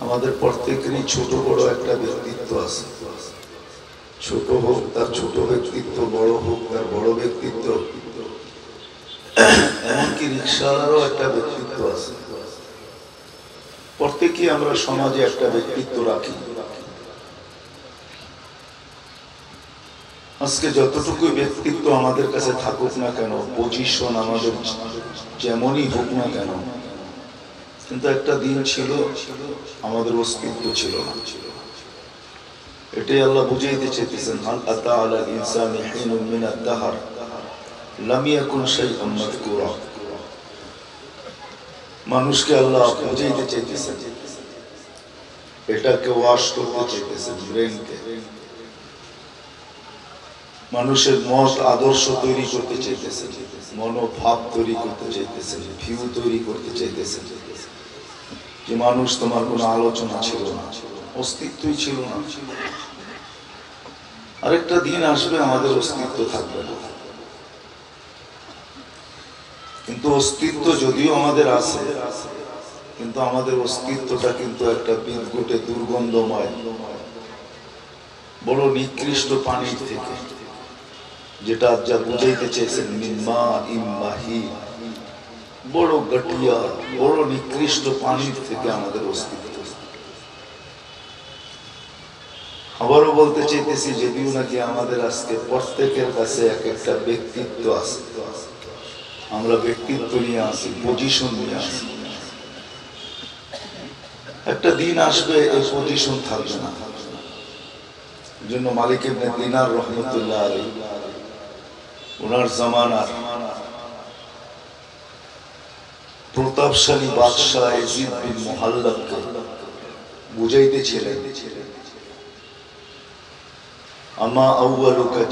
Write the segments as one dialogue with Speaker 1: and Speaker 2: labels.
Speaker 1: আমাদের প্রত্যেকেরই ছোট বড় একটা ব্যক্তিত্ব আছে। ছোট হোক তার ছোট ব্যক্তিত্ব, বড় হোক তার বড় ব্যক্তিত্ব, এমনকি রিক্সাওয়ালারও একটা ব্যক্তিত্ব আছে। প্রত্যেকেই আমরা সমাজে একটা ব্যক্তিত্ব রাখি। আজকে যতটুকু ব্যক্তিত্ব আমাদের কাছে থাকুক না কেন, পজিশন আমাদের যেমনই হোক না কেন, কিন্তু একটা দিন ছিল আমাদের অস্তিত্ব ছিল না। এটাই আল্লাহ বুঝাইতে চাইতেছেন, হাল আতা আলাল ইনসানি হিনুন মিনাদ দাহর লাম ইয়াকুন শাইআন মাযকুরা। মানুষকে আল্লাহ বুঝাইতে চাইতেছেন, এটাকে ওয়াশ করতে চাইতেছেন, ব্রেনকে। মানুষের মত আদর্শ তৈরি করতে চাইতেছেন, মনোভাব তৈরি করতে চাইতেছেন, ভিউ তৈরি করতে চাইতেছেন যে মানুষ তোমার কোনো আলোচনা ছিল না, অস্তিত্বই ছিল না। আরেকটা দিন আসবে আমাদের অস্তিত্ব থাকবে না। কিন্তু অস্তিত্ব যদিও আমাদের আছে, কিন্তু আমাদের অস্তিত্বটা কিন্তু একটা বিদঘুটে দুর্গন্ধময় বড় নিকৃষ্ট পানির থেকে, যেটা যা বুঝাইতে চেয়েছেন মিম্মা ইম্মাহি, বড় গটিয়া বড় নিকৃষ্ট পানির থেকে আমাদের অস্তিত্ব। আবারও বলতে চাইতেছি, যদিও নাকি আমাদের আজকে প্রত্যেকের কাছে এক একটা ব্যক্তিত্ব আছে, আমরা ব্যক্তিত্ব নিয়ে আসি, পজিশন নিয়ে আসি। একটা দিন আসবে এই পজিশন থাকবে না। এই জন্য মালিক ইবনে দিনার রহমতুল্লাহ আলাইহি ওনার জামানার প্রতাপশালী বাদশাহ ইয়াজিদ বিন মুহাল্লাবকে বুঝাইতেছিলেন, আমা আউয়ালুকা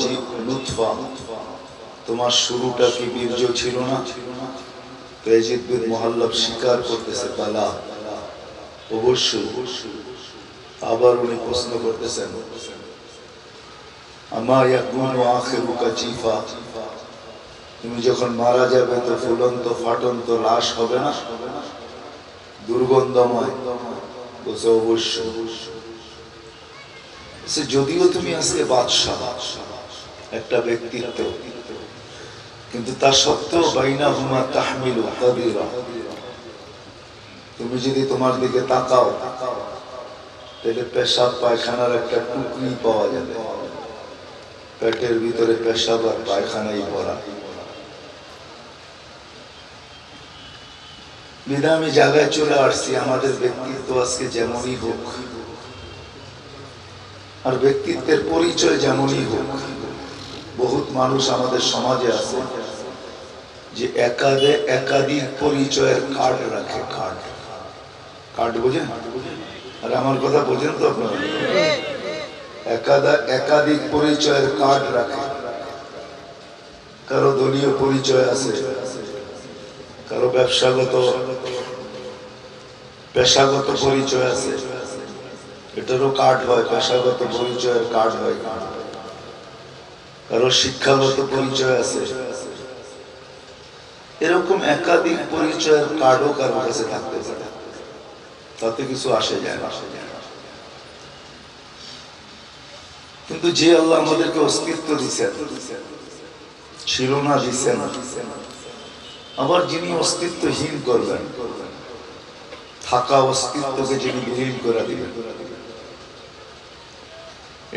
Speaker 1: লুতফা, তোমার শুরুটা কি বীর্য ছিল না? তো ইয়াজিদ বিন মুহাল্লাব স্বীকার করতেছে, বালা, অবশ্যই। আবার উনি প্রশ্ন করতেছেন, আমা ইয়াকুনু আখিরুকা জিফা, তুমি যখন মারা যাবে তো ফুলন্ত ফাটন্ত লাশ হবে না, দুর্গন্ধময়? বলছে অবশ্যই। যদিও তুমি আজকে বাদশাহ, একটা ব্যক্তিত্ব, কিন্তু তা সত্ত্বেও বাইনাহুমা তাহমিলু কাবীরা, তুমি যদি তোমার দিকে তাকাও তাহলে পেশাব পায়খানার একটা টুকরি পাওয়া যাবে, পেটের ভিতরে পেশাব আর পায়খানাই ভরা। বিধায় আমি জায়গায় চলে আসছি, আমাদের ব্যক্তিত্ব আজকে যেমনই হোক আর ব্যক্তিত্বের পরিচয় যেমনই হোক, বহুত মানুষ আমাদের সমাজে আছে যে একাধিক পরিচয়ের কার্ড রাখে। কার্ড বোঝেন? আর আমার কথা বোঝেন তো আপনারা? একাধিক পরিচয়ের কার্ড রাখে। কারো দলীয় পরিচয় আছে, কারো পেশাগত পরিচয় আছে, এটারও কার্ড হয়, পেশাগত পরিচয়ের কার্ড হয়। কারো শিক্ষাগত পরিচয় আছে। এরকম একাধিক পরিচয়ের কার্ডও কারো কাছে থাকতে পারে, তাতে কিছু আসে যায় না। কিন্তু যে আল্লাহ আমাদেরকে অস্তিত্ব দিচ্ছেন, ছিল না দিচ্ছেন, আবার যিনি অস্তিত্বহীন করবেন, থাকা অস্তিত্বকে যিনি বিলীন করে দিবেন,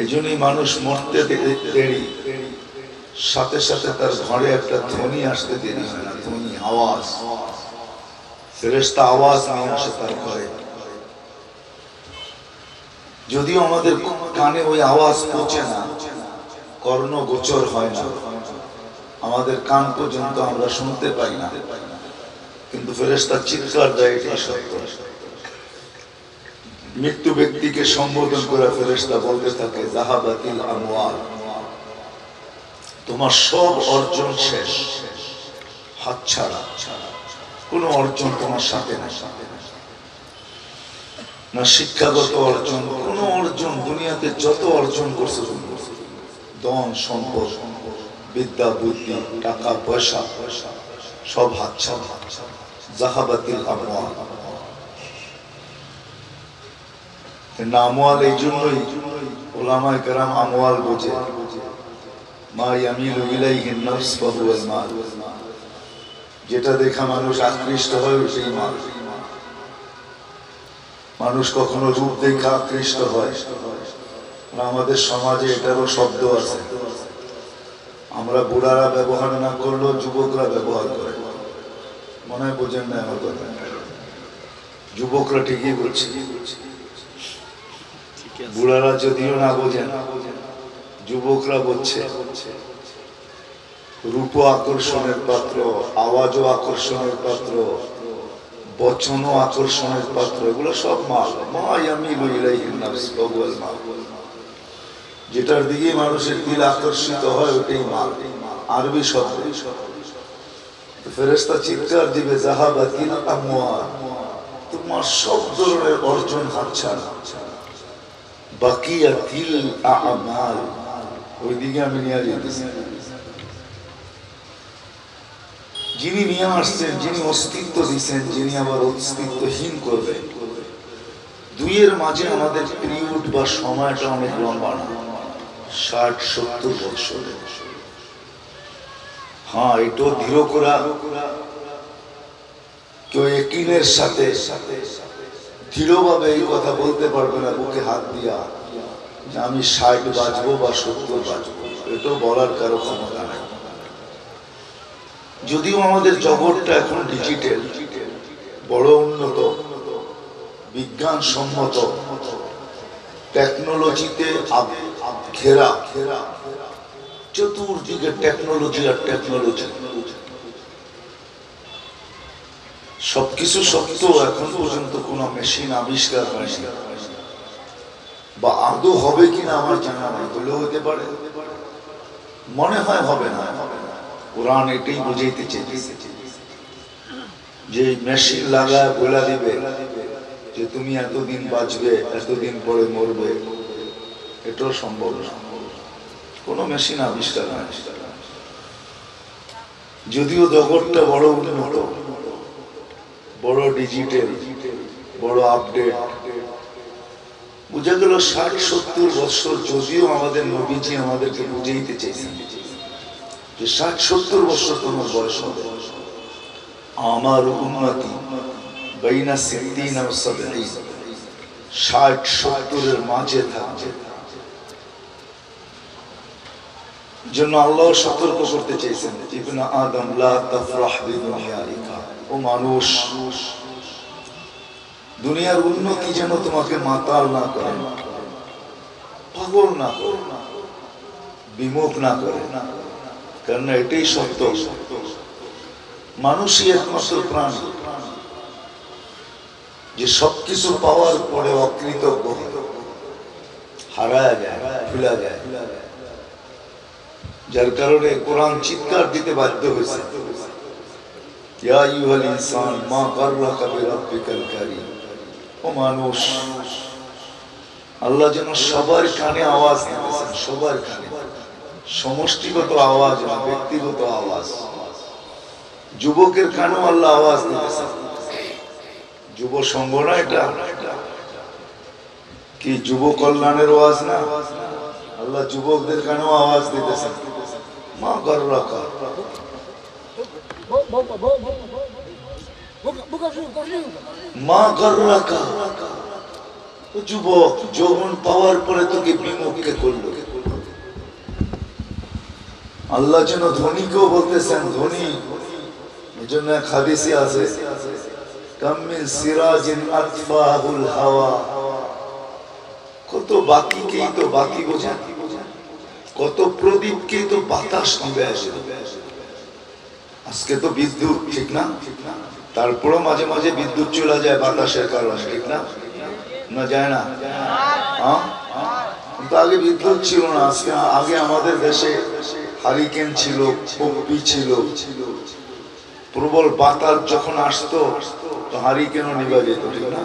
Speaker 1: এই জন্যই মানুষ মরতে দেরি, সাথে সাথে তার ঘরে একটা ধ্বনি আসতে দেরি হয় না। ধ্বনি, আওয়াজ, ফেরেশতা আওয়াজ নিয়ে আসে তার ঘরে। যদিও আমাদের কানে ওই আওয়াজ পৌঁছে না, কর্ণগোচর হয় না, আমাদের কান পর্যন্ত আমরা শুনতে পাই না, কিন্তু ফেরেশতা চিৎকার দেয়, এটা সত্য। মৃত্যু ব্যক্তিকে সম্বোধন করে ফেরেশতা বলতে থাকে, যাহাবাতিল আমওয়াল, তোমার সব অর্জন শেষ, হাতছাড়া, কোনো অর্জন তোমার সাথে নাই, না শিক্ষাগত অর্জন, কোন অর্জন। দুনিয়াতে যত অর্জন করছো, ধন সম্পদ, বিদ্যা বুদ্ধি, টাকা পয়সা, সব হাতছাড়া, যাহাবাতিল আমওয়াল। আমওয়াল এই জন্যই উলামায়ে কেরাম আমওয়াল বোঝে, মা ইয়ামিলু ইলাইহি নাফস ফাহুয়াল মাল, যেটা দেখা মানুষ আকৃষ্ট হয় সেই মাল। মানুষ কখনো রূপ দেখে আকৃষ্ট হয়, আমাদের সমাজে এটারও শব্দ আছে। আমরা বুড়ারা ব্যবহার না করলেও যুবকরা ব্যবহার করে, মনে হয় বোঝেন না আমার কথা। যুবকরা ঠিকই বলছে, বুড়ারা যদিও না বোঝেন, যুবকরা বলছে রূপ আকর্ষণের পাত্র, আওয়াজও আকর্ষণের পাত্র, বচনও আকর্ষণের পাত্র, এগুলো সব মাল। মা ইয়ামিলু ইলাইহিন নাফস ফাহুয়াল মাল, যেটার দিকে মানুষের দিল আকর্ষিত হয় ওটাই মাল। আরবি শব্দ। ফেরেশতা চিৎকার দিবে যাহাবাতিল আমওয়াল, তোমার সব ধরনের অর্জন হাতছাড়া। বাকিয়াতিল আমাল, ওইদিকে আমি নিয়ে যেতেছি। যিনি নিয়ে আসছেন, যিনি অস্তিত্ব দিচ্ছেন, যিনি আবার অস্তিত্বহীন করবেন, দুইয়ের মাঝে আমাদের পিরিয়ড বা সময়টা অনেক লম্বা না, 60-70 বছর। হ্যাঁ, এটাও ধীর করা, কেউ একিনের সাথে দৃঢ়ভাবে এই কথা বলতে পারবে না বুকে হাত দিয়া যে আমি 60 বাঁচবো বা 70 বাঁচবো, এটাও বলার কারো ক্ষমতা নাই। যদিও আমাদের জগৎটা এখন ডিজিটাল, বড় উন্নত, বিজ্ঞান সম্মত, টেকনোলজিতে ঘেরা, চতুর্দিকে টেকনোলজি আর টেকনোলজি। সবকিছু সত্য, এখন পর্যন্ত কোন মেশিন আবিষ্কার হয়নি, বা আদৌ হবে কিনা আমার জানা নাই। হলেও হতে পারে, মনে হয় হবে না। কোরআন এটাই বুঝাইতে চেয়েছে যে মেশিন লাগায় বলে দিবে যে তুমি এতদিন বাঁচবে, এতদিন পরে মরবে, এটাও সম্ভব না। কোন মেশিন আবিষ্কার হয়, যদিও জগৎটা বড় উন্নত, বড় ডিজিটাল, বড় আপডেট। বুঝা গেল 60-70 বছর। যদিও আমাদের নবীজি আমাদেরকে বুঝাইতে চেয়েছেন যে 60-70 বছর তোমার বয়স হবে। আমার উম্মতি বাইনা 60 আর 70, 60-70 মাঝে থাকবে। জন্য আল্লাহ সতর্ক করতে চেয়েছেন, ইবনে আদম লা তাফরাহ বিদুনিয়াইকা, ও মানুষ, দুনিয়ার উন্নতি যেন তোমাকে মাতাল না করে, পাগল না করে, বিমুখ না করে। কারণ এটাই সত্য, মানুষই একমাত্র প্রাণী যে সবকিছু পাওয়ার পরে অকৃতজ্ঞ, হারায় যায়, ভুলা যায়। যার কারণে কোরআন চিৎকার দিতে বাধ্য হয়েছে, ইয়া আইয়ুহাল ইনসান মা গাররাকা বিরাব্বিকাল কারীম। ও মানুষ, আল্লাহ যেন সবার কানে আওয়াজ দিতেছেন, সবার কানে, সমষ্টিগত আওয়াজ না, ব্যক্তিগত আওয়াজ। যুবকের কানেও আল্লাহ আওয়াজ দিতেছেন। যুব সংঘ না এটা, কি যুব কল্যাণের আওয়াজ না? আল্লাহ যুবকদের কানেও আওয়াজ দিতেছেন, মা গাররাকা, মা গাররাকা। যুবক, যৌবন পাওয়ার পরে তোকে বিমুখকে করলো। আল্লাহ যেন ধনীকেও বলতেছেন ধনী। এজন্য এক হাদিসে আছে, কাম মিন সিরাজিন আতফাহুল হাওয়া, কত বাতিকেই তো বাতি বোঝেন, কত প্রদীপকেই তো বাতাস নিবে আসে। আজকে তো বিদ্যুৎ, ঠিক না? তারপরেও মাঝে মাঝে বিদ্যুৎ চলে যায় বাতাসের কারণে, ঠিক না? না যায় না? কিন্তু আগে বিদ্যুৎ ছিল না। আজকে আগে আমাদের দেশে হারিকেন ছিল, পপ্পি ছিল, প্রবল বাতাস যখন আসতো তো হারিকেনও নিভা যেত, ঠিক না?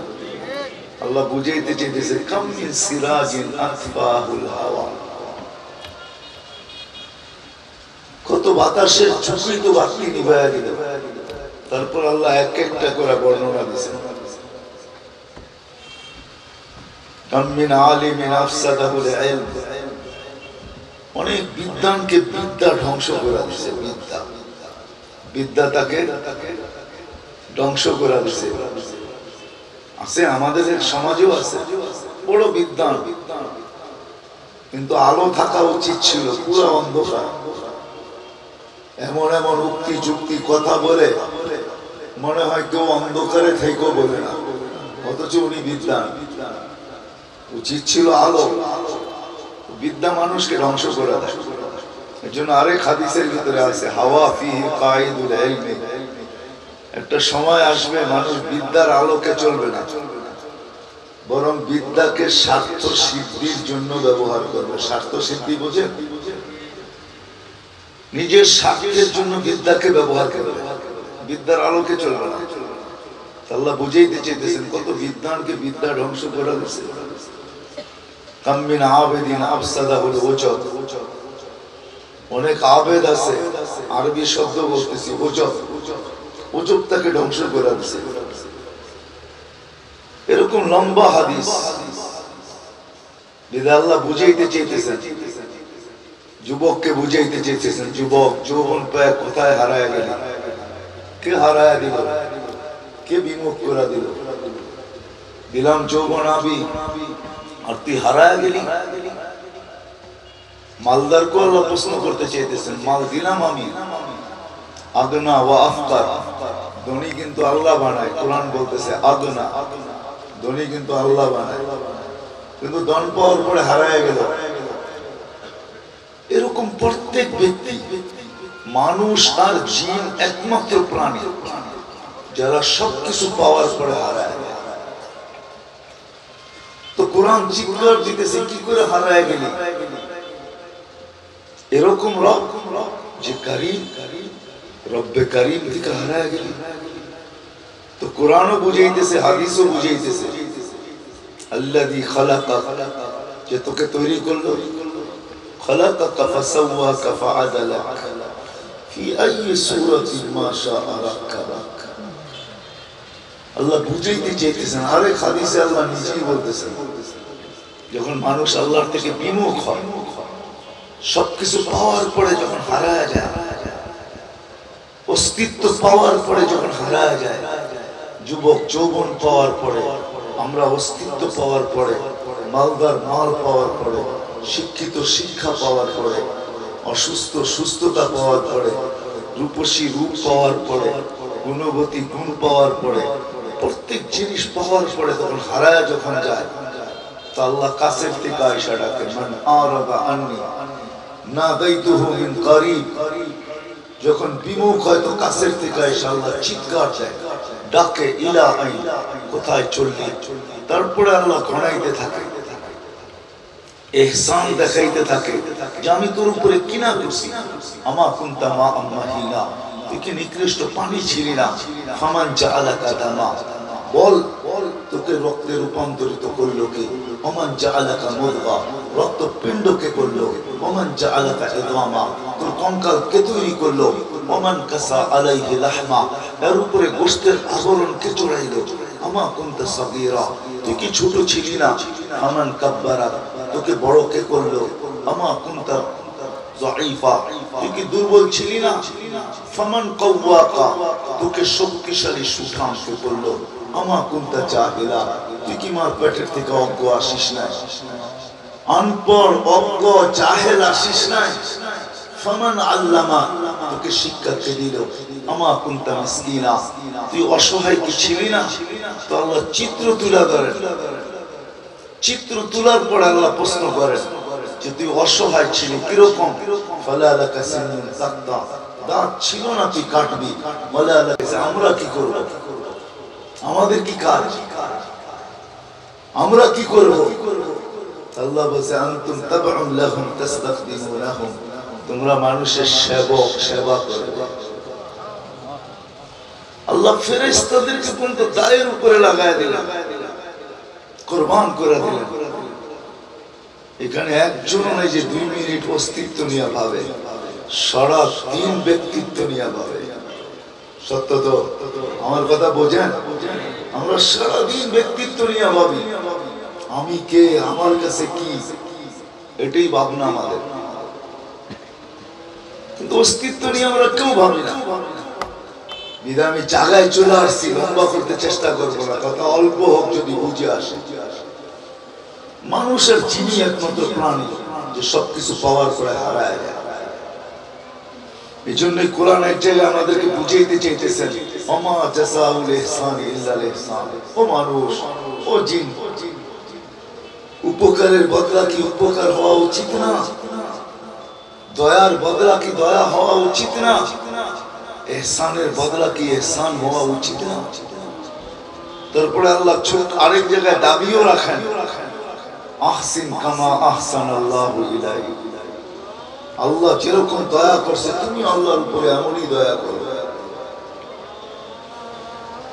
Speaker 1: আল্লাহ বুঝাইতে চেয়েছে, কাম মিন সিরাজিন আতফাহুল হাওয়া, কত বাতাসের ঝুঁকি তো বাতি নিভাইয়া দিল। তারপর আল্লাহ এক একটা করে বর্ণনা দিয়েছেন। কাম মিন আলিমিন আফসাদাহুল ইলম, অনেক বিদ্বানকে বিদ্যা ধ্বংস করে দিয়েছে। বিদ্যা তাকে ধ্বংস করে দিয়েছে। আছে আমাদের সমাজেও আছে বড় বিদ্বান, কিন্তু আলো থাকা উচিত ছিল, পুরো অন্ধকার। এমন এমন উক্তি যুক্তি কথা বলে মনে হয় কেউ অন্ধকারে থেকেও বলে না, অথচ উনি বিদ্বান। উচিত ছিল আলো। বিদ্যা মানুষকে ধ্বংস করে দেয়। এর জন্য আরেক হাদিসের ভিতরে আছে হাওয়া ফিহি কাইদুল ইলমি, একটা সময় আসবে মানুষ বিদ্যার আলোকে চলবে না, বরং বিদ্যাকে স্বার্থ সিদ্ধির জন্য ব্যবহার করবে। স্বার্থ সিদ্ধি বোঝেন? নিজের স্বার্থের জন্য বিদ্যাকে ব্যবহার করবে, বিদ্যার আলোকে চলবে না। আল্লাহ বুঝাইতে চাইতেছেন কত বিদ্বানকে বিদ্যা ধ্বংস করে দিয়েছে। কাম মিন আবেদিন আফসাদাহুল উজব, অনেক আবেদ আছে, আরবি শব্দ বলতেছি উজব, উজব তাকে ধ্বংস করে দিয়েছে। এরকম লম্বা হাদিস যেটা আল্লাহ বুঝাইতে চাইতেছেন, যুবককে বুঝাইতে চাইতেছেন, যুবক যৌবন পায় কোথায় হারায় গেল, কে হারায় দিল, কে বিমুখ করে দিল। দিলাম যৌবন আবি আর তুই হারায় গেলি। মালদারকে আল্লাহ প্রশ্ন করতে চাইতেছেন, মাল দিলাম আমি, আগনা ওয়া আফকার, ধনী কিন্তু আল্লাহ বানায়। কোরআন বলতেছে আগনা, ধনী কিন্তু আল্লাহ বানায়, কিন্তু ধন পাওয়ার পরে হারায় গেল। এরকম প্রত্যেক ব্যক্তি, মানুষ আর জিন একমাত্র প্রাণী যারা সবকিছু পাওয়ার পরে হারায়। তো কোরআন চিৎকার দিতেছে কি করে হারায় গেলি। এরকম রব যে করিম, রব্বে করিম থেকে হারায় গেলি। তো কোরআনও বুঝাইতেছে, হাদিসও বুঝাইতেছে, আল্লাযী খালাকাক, যে তোকে তৈরি করলো, খালাকাকা ফাসাওয়াকা ফাআদালাক ফি আইয়ি সূরাতিন মা শাআ রাক্কাবাক। আল্লাহ বুঝাইতে চাইতেছেন। আরেক হাদিসে আল্লাহ নিজেই বলতেছেন, যখন মানুষ আল্লাহর থেকে বিমুখ হয়, সবকিছু পাওয়ার পরে যখন হারায় যায়, অস্তিত্ব পাওয়ার পরে যখন হারায় যায়, যুবক যৌবন পাওয়ার পরে, আমরা অস্তিত্ব পাওয়ার পরে, মালদার মাল পাওয়ার পরে, শিক্ষিত শিক্ষা পাওয়ার পরে, অসুস্থ সুস্থতা পাওয়ার পরে, রূপসী রূপ পাওয়ার পরে, গুণবতী গুণ পাওয়ার পরে, প্রত্যেক জিনিস পাওয়ার পরে তখন হারায় যখন যায়, তো আল্লাহ কাছের থেকে আয়েশা ডাকে, মান আরাদা আন্নি নাদাইতুহু মিন করিব। যখন বিমুখ হয় তো কাছের থেকে আয়েশা আল্লাহ চিৎকার দেয়, ডাকে, ইলা আইন, কোথায় চললি। তারপরে আল্লাহ ঘনাইতে থাকে, ইহসান দেখাইতে থাকে যে আমি তোর উপরে কিনা করছি। আমা কুনতা মা আম্মাহিনা, তুই কি নিকৃষ্ট পানি ছিলি না। ফামান জাআলাকা দামা, বল তোকে রক্তে রূপান্তরিত করলো কে। ওমান জাআলাকা মুদগা, রক্তপিণ্ডকে করলো। ওমান জাআলাকা ইদগামা, তোর কঙ্কাল কে তৈরি করলো। ওমান কাসা আলাইহি লাহমা, এর উপরে গোশতের আবরণ কে চড়াইলো। আমা কুনতা সাগীরা, তুই কি ছোট ছিলি না। আমান কাব্বারা, তোকে বড় কে করলো। আমা কুনতা যায়ীফা, তুই কি দুর্বল ছিলি না। ফামান কাওয়াকা, তোকে শক্তিশালী সুঠাম কে করলো। আমা কুনতা জাহিলা, তুই কি মার পেটের থেকে অজ্ঞ আসিস না। অনপড় অজ্ঞ জাহেল আসিস না। ফামান আল্লামা, তোকে শিক্ষা কে দিল। আমা কুনতা মিসকিনা, তুই অসহায় কি ছিলি না। তো আল্লাহ চিত্র তুলে ধরেন। চিত্র তোলার পর আল্লাহ প্রশ্ন করেন যে তুই অসহায় ছিলি কিরকম। ফালা লাকা সিন্নুন তাক্তা, দাঁত ছিল না তুই কাটবি। ফালা লাকা, আমরা কি করব, আমাদের কি কাজ, আমরা কি করব। আল্লাহ বলে আনতুম তাবউন লাহুম তাস্তাখদিমুনাহুম, তোমরা মানুষের সেবক, সেবা করবে। আল্লাহ ফেরেশতাদেরকে পর্যন্ত দায়ের উপরে লাগায় দিলেন, কুরবান করে দিলেন। এখানে একজন নেই যে 2 মিনিট অস্তিত্ব নিয়ে ভাবে, সারা দিন ব্যক্তিত্ব নিয়ে ভাবে। সত্য তো, আমার কথা বোঝেন। আমরা সারা দিন ব্যক্তিত্ব নিয়ে ভাবি, আমি কে, আমার কাছে কি, এটাই ভাবনা আমাদের। কিন্তু অস্তিত্ব নিয়ে আমরা কেউ ভাবি না। বিধায় আমি জায়গায় চলে আসছি, লম্বা করতে চেষ্টা করবো না, কথা অল্প হোক যদি বুঝে আসে। মানুষের চিনি একমাত্র প্রাণী যে সবকিছু পাওয়ার পরে হারায় যায়। এই জন্যই কোরআন এক জায়গায় আমাদেরকে বুঝাইতে চাইতেছেন, ওমা জাযাউল ইহসানি ইল্লাল ইহসান। ও মানুষ, ও জিন, উপকারের বদলা কি উপকার হওয়া উচিত না? দয়ার বদলা কি দয়া হওয়া উচিত না? ইহসানের বদলা কি ইহসান হওয়া উচিত না? তারপরে আল্লাহ ছোট আরেক জায়গায় দাবিও রাখেন, আহসিন কামা আহসানাল্লাহু ইলাইক। আল্লাহ যেরকম দয়া করছে তুমি আল্লাহর উপরে এমনই দয়া করো।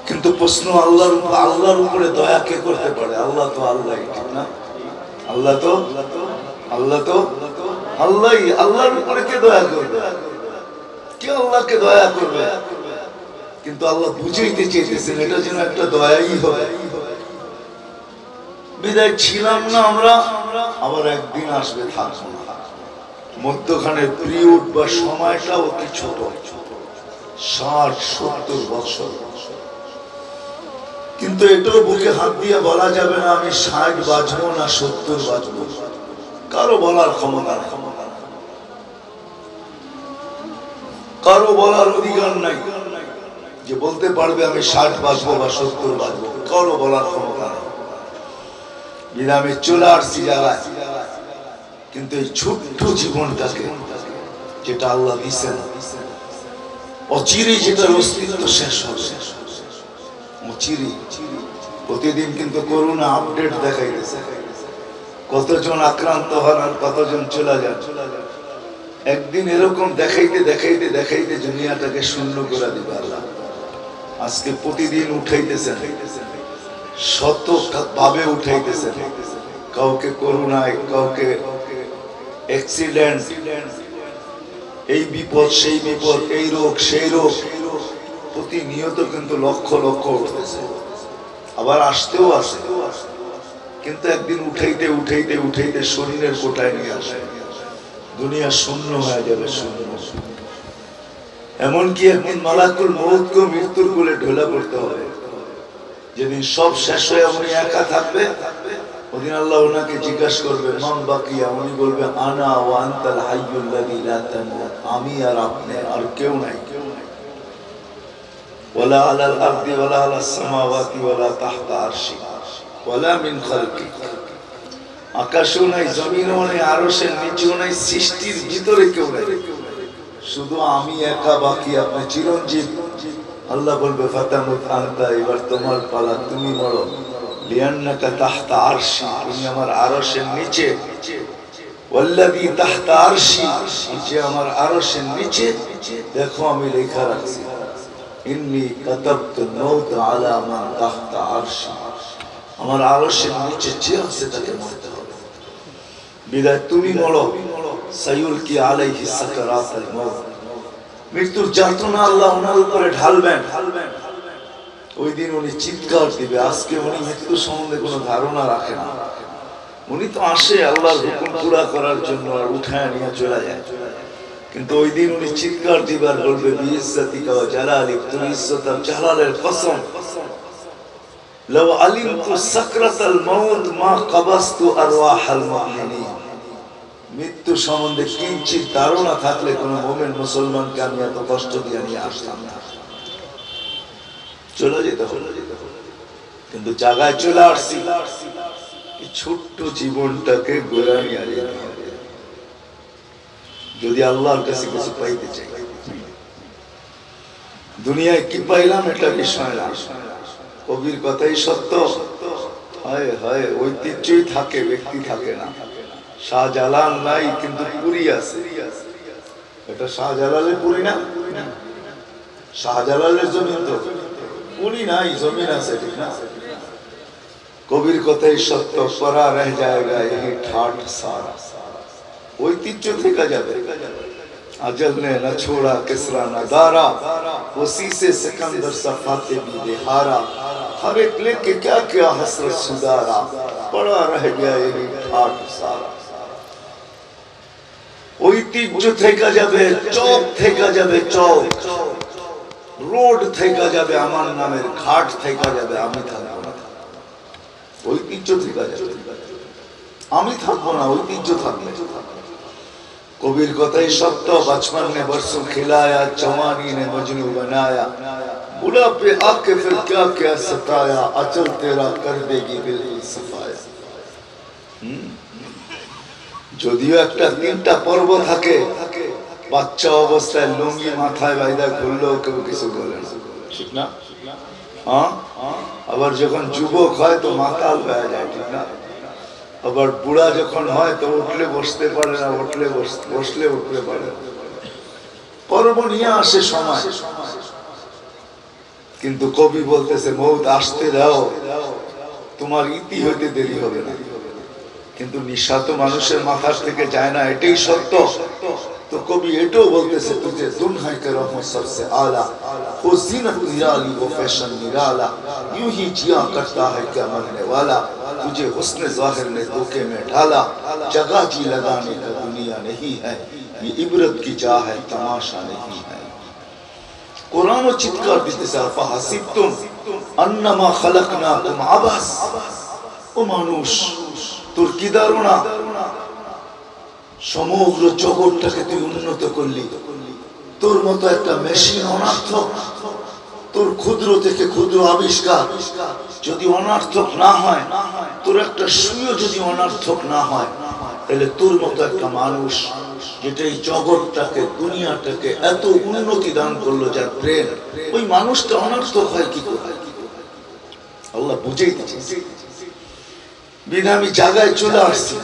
Speaker 1: কিন্তু প্রশ্ন, আল্লাহর উপরে দয়া কে করতে পারে? আল্লাহ তো আল্লাহ, ঠিক না? আল্লাহ তো আল্লাহ। আল্লাহর উপরে কে দয়া করবে? কে আল্লাহকে দয়া করবে? কিন্তু আল্লাহ বুঝাইতে চেয়েছেন এটা যেন একটা দয়াই হয়। বিদায় ছিলাম না আমরা, আবার একদিন আসবে, থাকবো না। মধ্যখানে পিরিয়ড বা সময়টা অতি ছোট, 60-70 বছর। কিন্তু এটাও বুকে হাত দিয়ে বলা যাবে না আমি 60 বাঁচবো না 70 বাঁচবো। কারো বলার ক্ষমতা নাই, কারো বলার অধিকার নাই যে বলতে পারবে আমি 60 বাঁচবো বা 70 বাঁচবো। কারো বলার ক্ষমতা নাই। আমি চলে আসছি জায়গায়, কিন্তু এই ছোট্ট জীবনটাকে যেটা আল্লাহ দিচ্ছেন, অচিরেই যেটার অস্তিত্ব শেষ হবে, অচিরেই। প্রতিদিন কিন্তু করোনা আপডেট দেখাইতেছে, কতজন আক্রান্ত হন আর কতজন চলে যান। একদিন এরকম দেখাইতে দেখাইতে দেখাইতে দুনিয়াটাকে শূন্য করে দিবে আল্লাহ। আজকে প্রতিদিন উঠাইতেছেন, শত ভাবে উঠাইতেছেন, কাউকে করোনায়, কাউকে অ্যাক্সিডেন্ট, এই বিপদ সেই বিপদ, এই রোগ সেই রোগ, প্রতিনিয়ত কিন্তু লক্ষ লক্ষ উঠতেছে, আবার আসতেও আসে। কিন্তু একদিন উঠাইতে উঠাইতে উঠাইতে শরীরের কোটায় নিয়ে আসে, দুনিয়া শূন্য হয়ে যাবে, শূন্য। এমনকি একদিন মালাকুল মউতকে মৃত্যুর কোলে ঢলে পড়তে হবে। যেদিন সব শেষ হয়ে উনি একা থাকবে, ওদিন আল্লাহ ওনাকে জিজ্ঞাসা করবে মান বাকিয়া, উনি বলবে আনা ওয়া আনতাল হাইয়ুল লাযী লা তামুত, আমি আর আপনি, আর কেউ নাই। ওয়ালা আলাল আরদি ওয়ালা আলাস সামাওয়াতি ওয়ালা তাহতা আরশি ওয়ালা মিন খালকি। আকাশও নাই, জমিনও নাই, আরশের নিচেও নাই, সৃষ্টির ভিতরে কেউ নাই, শুধু আমি একা বাকি, আপনি চিরঞ্জীব। আল্লাহ বলবে ফাতামুত আনতা, এবার তোমার পালা, তুমি মরো। লিআন্নাকা তাহতা আরশি, তুমি আমার আরশের নিচে। ওয়াল্লাযী তাহতা আরশি, যে আমার আরশের নিচে, দেখো আমি লেখা রাখছি ইন্নী কাতাবতুল মাউত আলা মান তাহতা আরশি, আমার আরশের নিচে যে আছে তাকে মরতে হবে। বিদায় তুমি মরো, সাইউলকি আলাইহি সাকারাতুল মাউত, মৃত্যুর যাতনা আল্লাহ ওনার উপরে ঢালবেন। ওই দিন উনি চিৎকার দিবে। আজকে উনি মৃত্যু সম্বন্ধে কোনো ধারণা রাখে না, উনি তো আসে আল্লাহর হুকুম পুরা করার জন্য আর উঠায় নিয়ে চলে যায়। কিন্তু ওই দিন উনি চিৎকার দিবে আর বলবে বিইজ্জাতিকা ওয়া জালালিক, তুমি ইজ্জত আর জালালের কসম, লাউ আলিমতু সাকরাতাল মাউত মা কাবাসতু আরওয়াহাল মুমিনিন। মৃত্যু সম্বন্ধে কিঞ্চিত ধারণা থাকলে কোন মুমিন মুসলমানকে আমি এত কষ্ট দিয়ে নিয়ে আসতাম না, চলে যেতে হলো। কিন্তু জায়গায় চলে আসছি, এই ছোট্ট জীবনটাকে গোড়া নিয়ে যেতে হবে যদি আল্লাহর কাছে কিছু পাইতে চাই। দুনিয়ায় কি পাইলাম এটা বিষয় না, কবির কথাই সত্য। হায় হায়, ঐতিহ্যই থাকে, ব্যক্তি থাকে না। শাহজালাল নাই কিন্তু পুরী আছে, এটা শাহজালালের পুরী না, শাহজালালের জমিন তো, পুরী নাই, জমিন আছে, ঠিক না? কবির কথাই সত্য, পরা রহ জায়েগা এই ঠাট সারা, ঐতিহ্য থেকে যাবে। अजल ने न छोड़ा किसरा न दारा, उसी से सिकंदर सफाते भी हारा, हर एक लेके क्या क्या हसरत सुधारा। पड़ा रह गया एक ठाट सारा ঐতিহ্য থেকে যাবে চক থেকে যাবে চক রোড থেকে যাবে আমার নামের ঘাট থেকে যাবে আমি থাকবো না ঐতিহ্য থেকে যাবে আমি থাকবো না ঐতিহ্য থাকবে कबीर কথাই সত্য बचपन ने बरसों खिलाया जवानी ने मजनू बनाया बुढ़ापे आके फिर क्या क्या सताया अचल तेरा कर देगी बिल्कुल सफाया যদিও একটা তিনটা পর্ব থাকে বাচ্চা অবস্থায় লুঙ্গি মাথায় বাইদা ঘুরলেও কেউ কিছু বলে না ঠিক না হ্যাঁ আবার যখন যুবক হয় তো মাতাল হয়ে যায় ঠিক না আবার বুড়া যখন হয় তো উঠলে বসতে পারে না উঠলে বসলে উঠতে পারে পর্ব নিয়ে আসে সময় কিন্তু কবি বলতেছে মৌত আসতে দাও তোমার ইতি হইতে দেরি হবে না কিন্তু নিশা তো মানুষের মাথার থেকে যায় না এটাই সত্য तो कभी एटो बोलते से तुझे दुनिया के रहमत सबसे आला वो जीनत निराली वो फैशन निराला यूं ही जिया करता है क्या मरने वाला तुझे हुस्न ज़ाहिर ने धोखे में ढाला जगह जी लगाने का दुनिया नहीं है ये इबरत की चाह है तमाशा नहीं है कुरान चित्कार देते से अफा हसिबतुम अन्नमा खलकनाकुम अबस ओ मानुष তোর কি ধারণা সমগ্র জগৎটাকে তুই উন্নত করলি তোর মতো একটা মেশিন অনার্থক তোর ক্ষুদ্র থেকে ক্ষুদ্র আবিষ্কার যদি অনার্থক না হয় তোর একটা সুইও যদি অনার্থক না হয় তাহলে তোর মতো একটা মানুষ যেটা এই জগৎটাকে দুনিয়াটাকে এত উন্নতি দান করলো যার ব্রেন ওই মানুষটা অনার্থক হয় কি করে আল্লাহ বুঝেই দিচ্ছে বিনা আমি জায়গায় চলে আসছি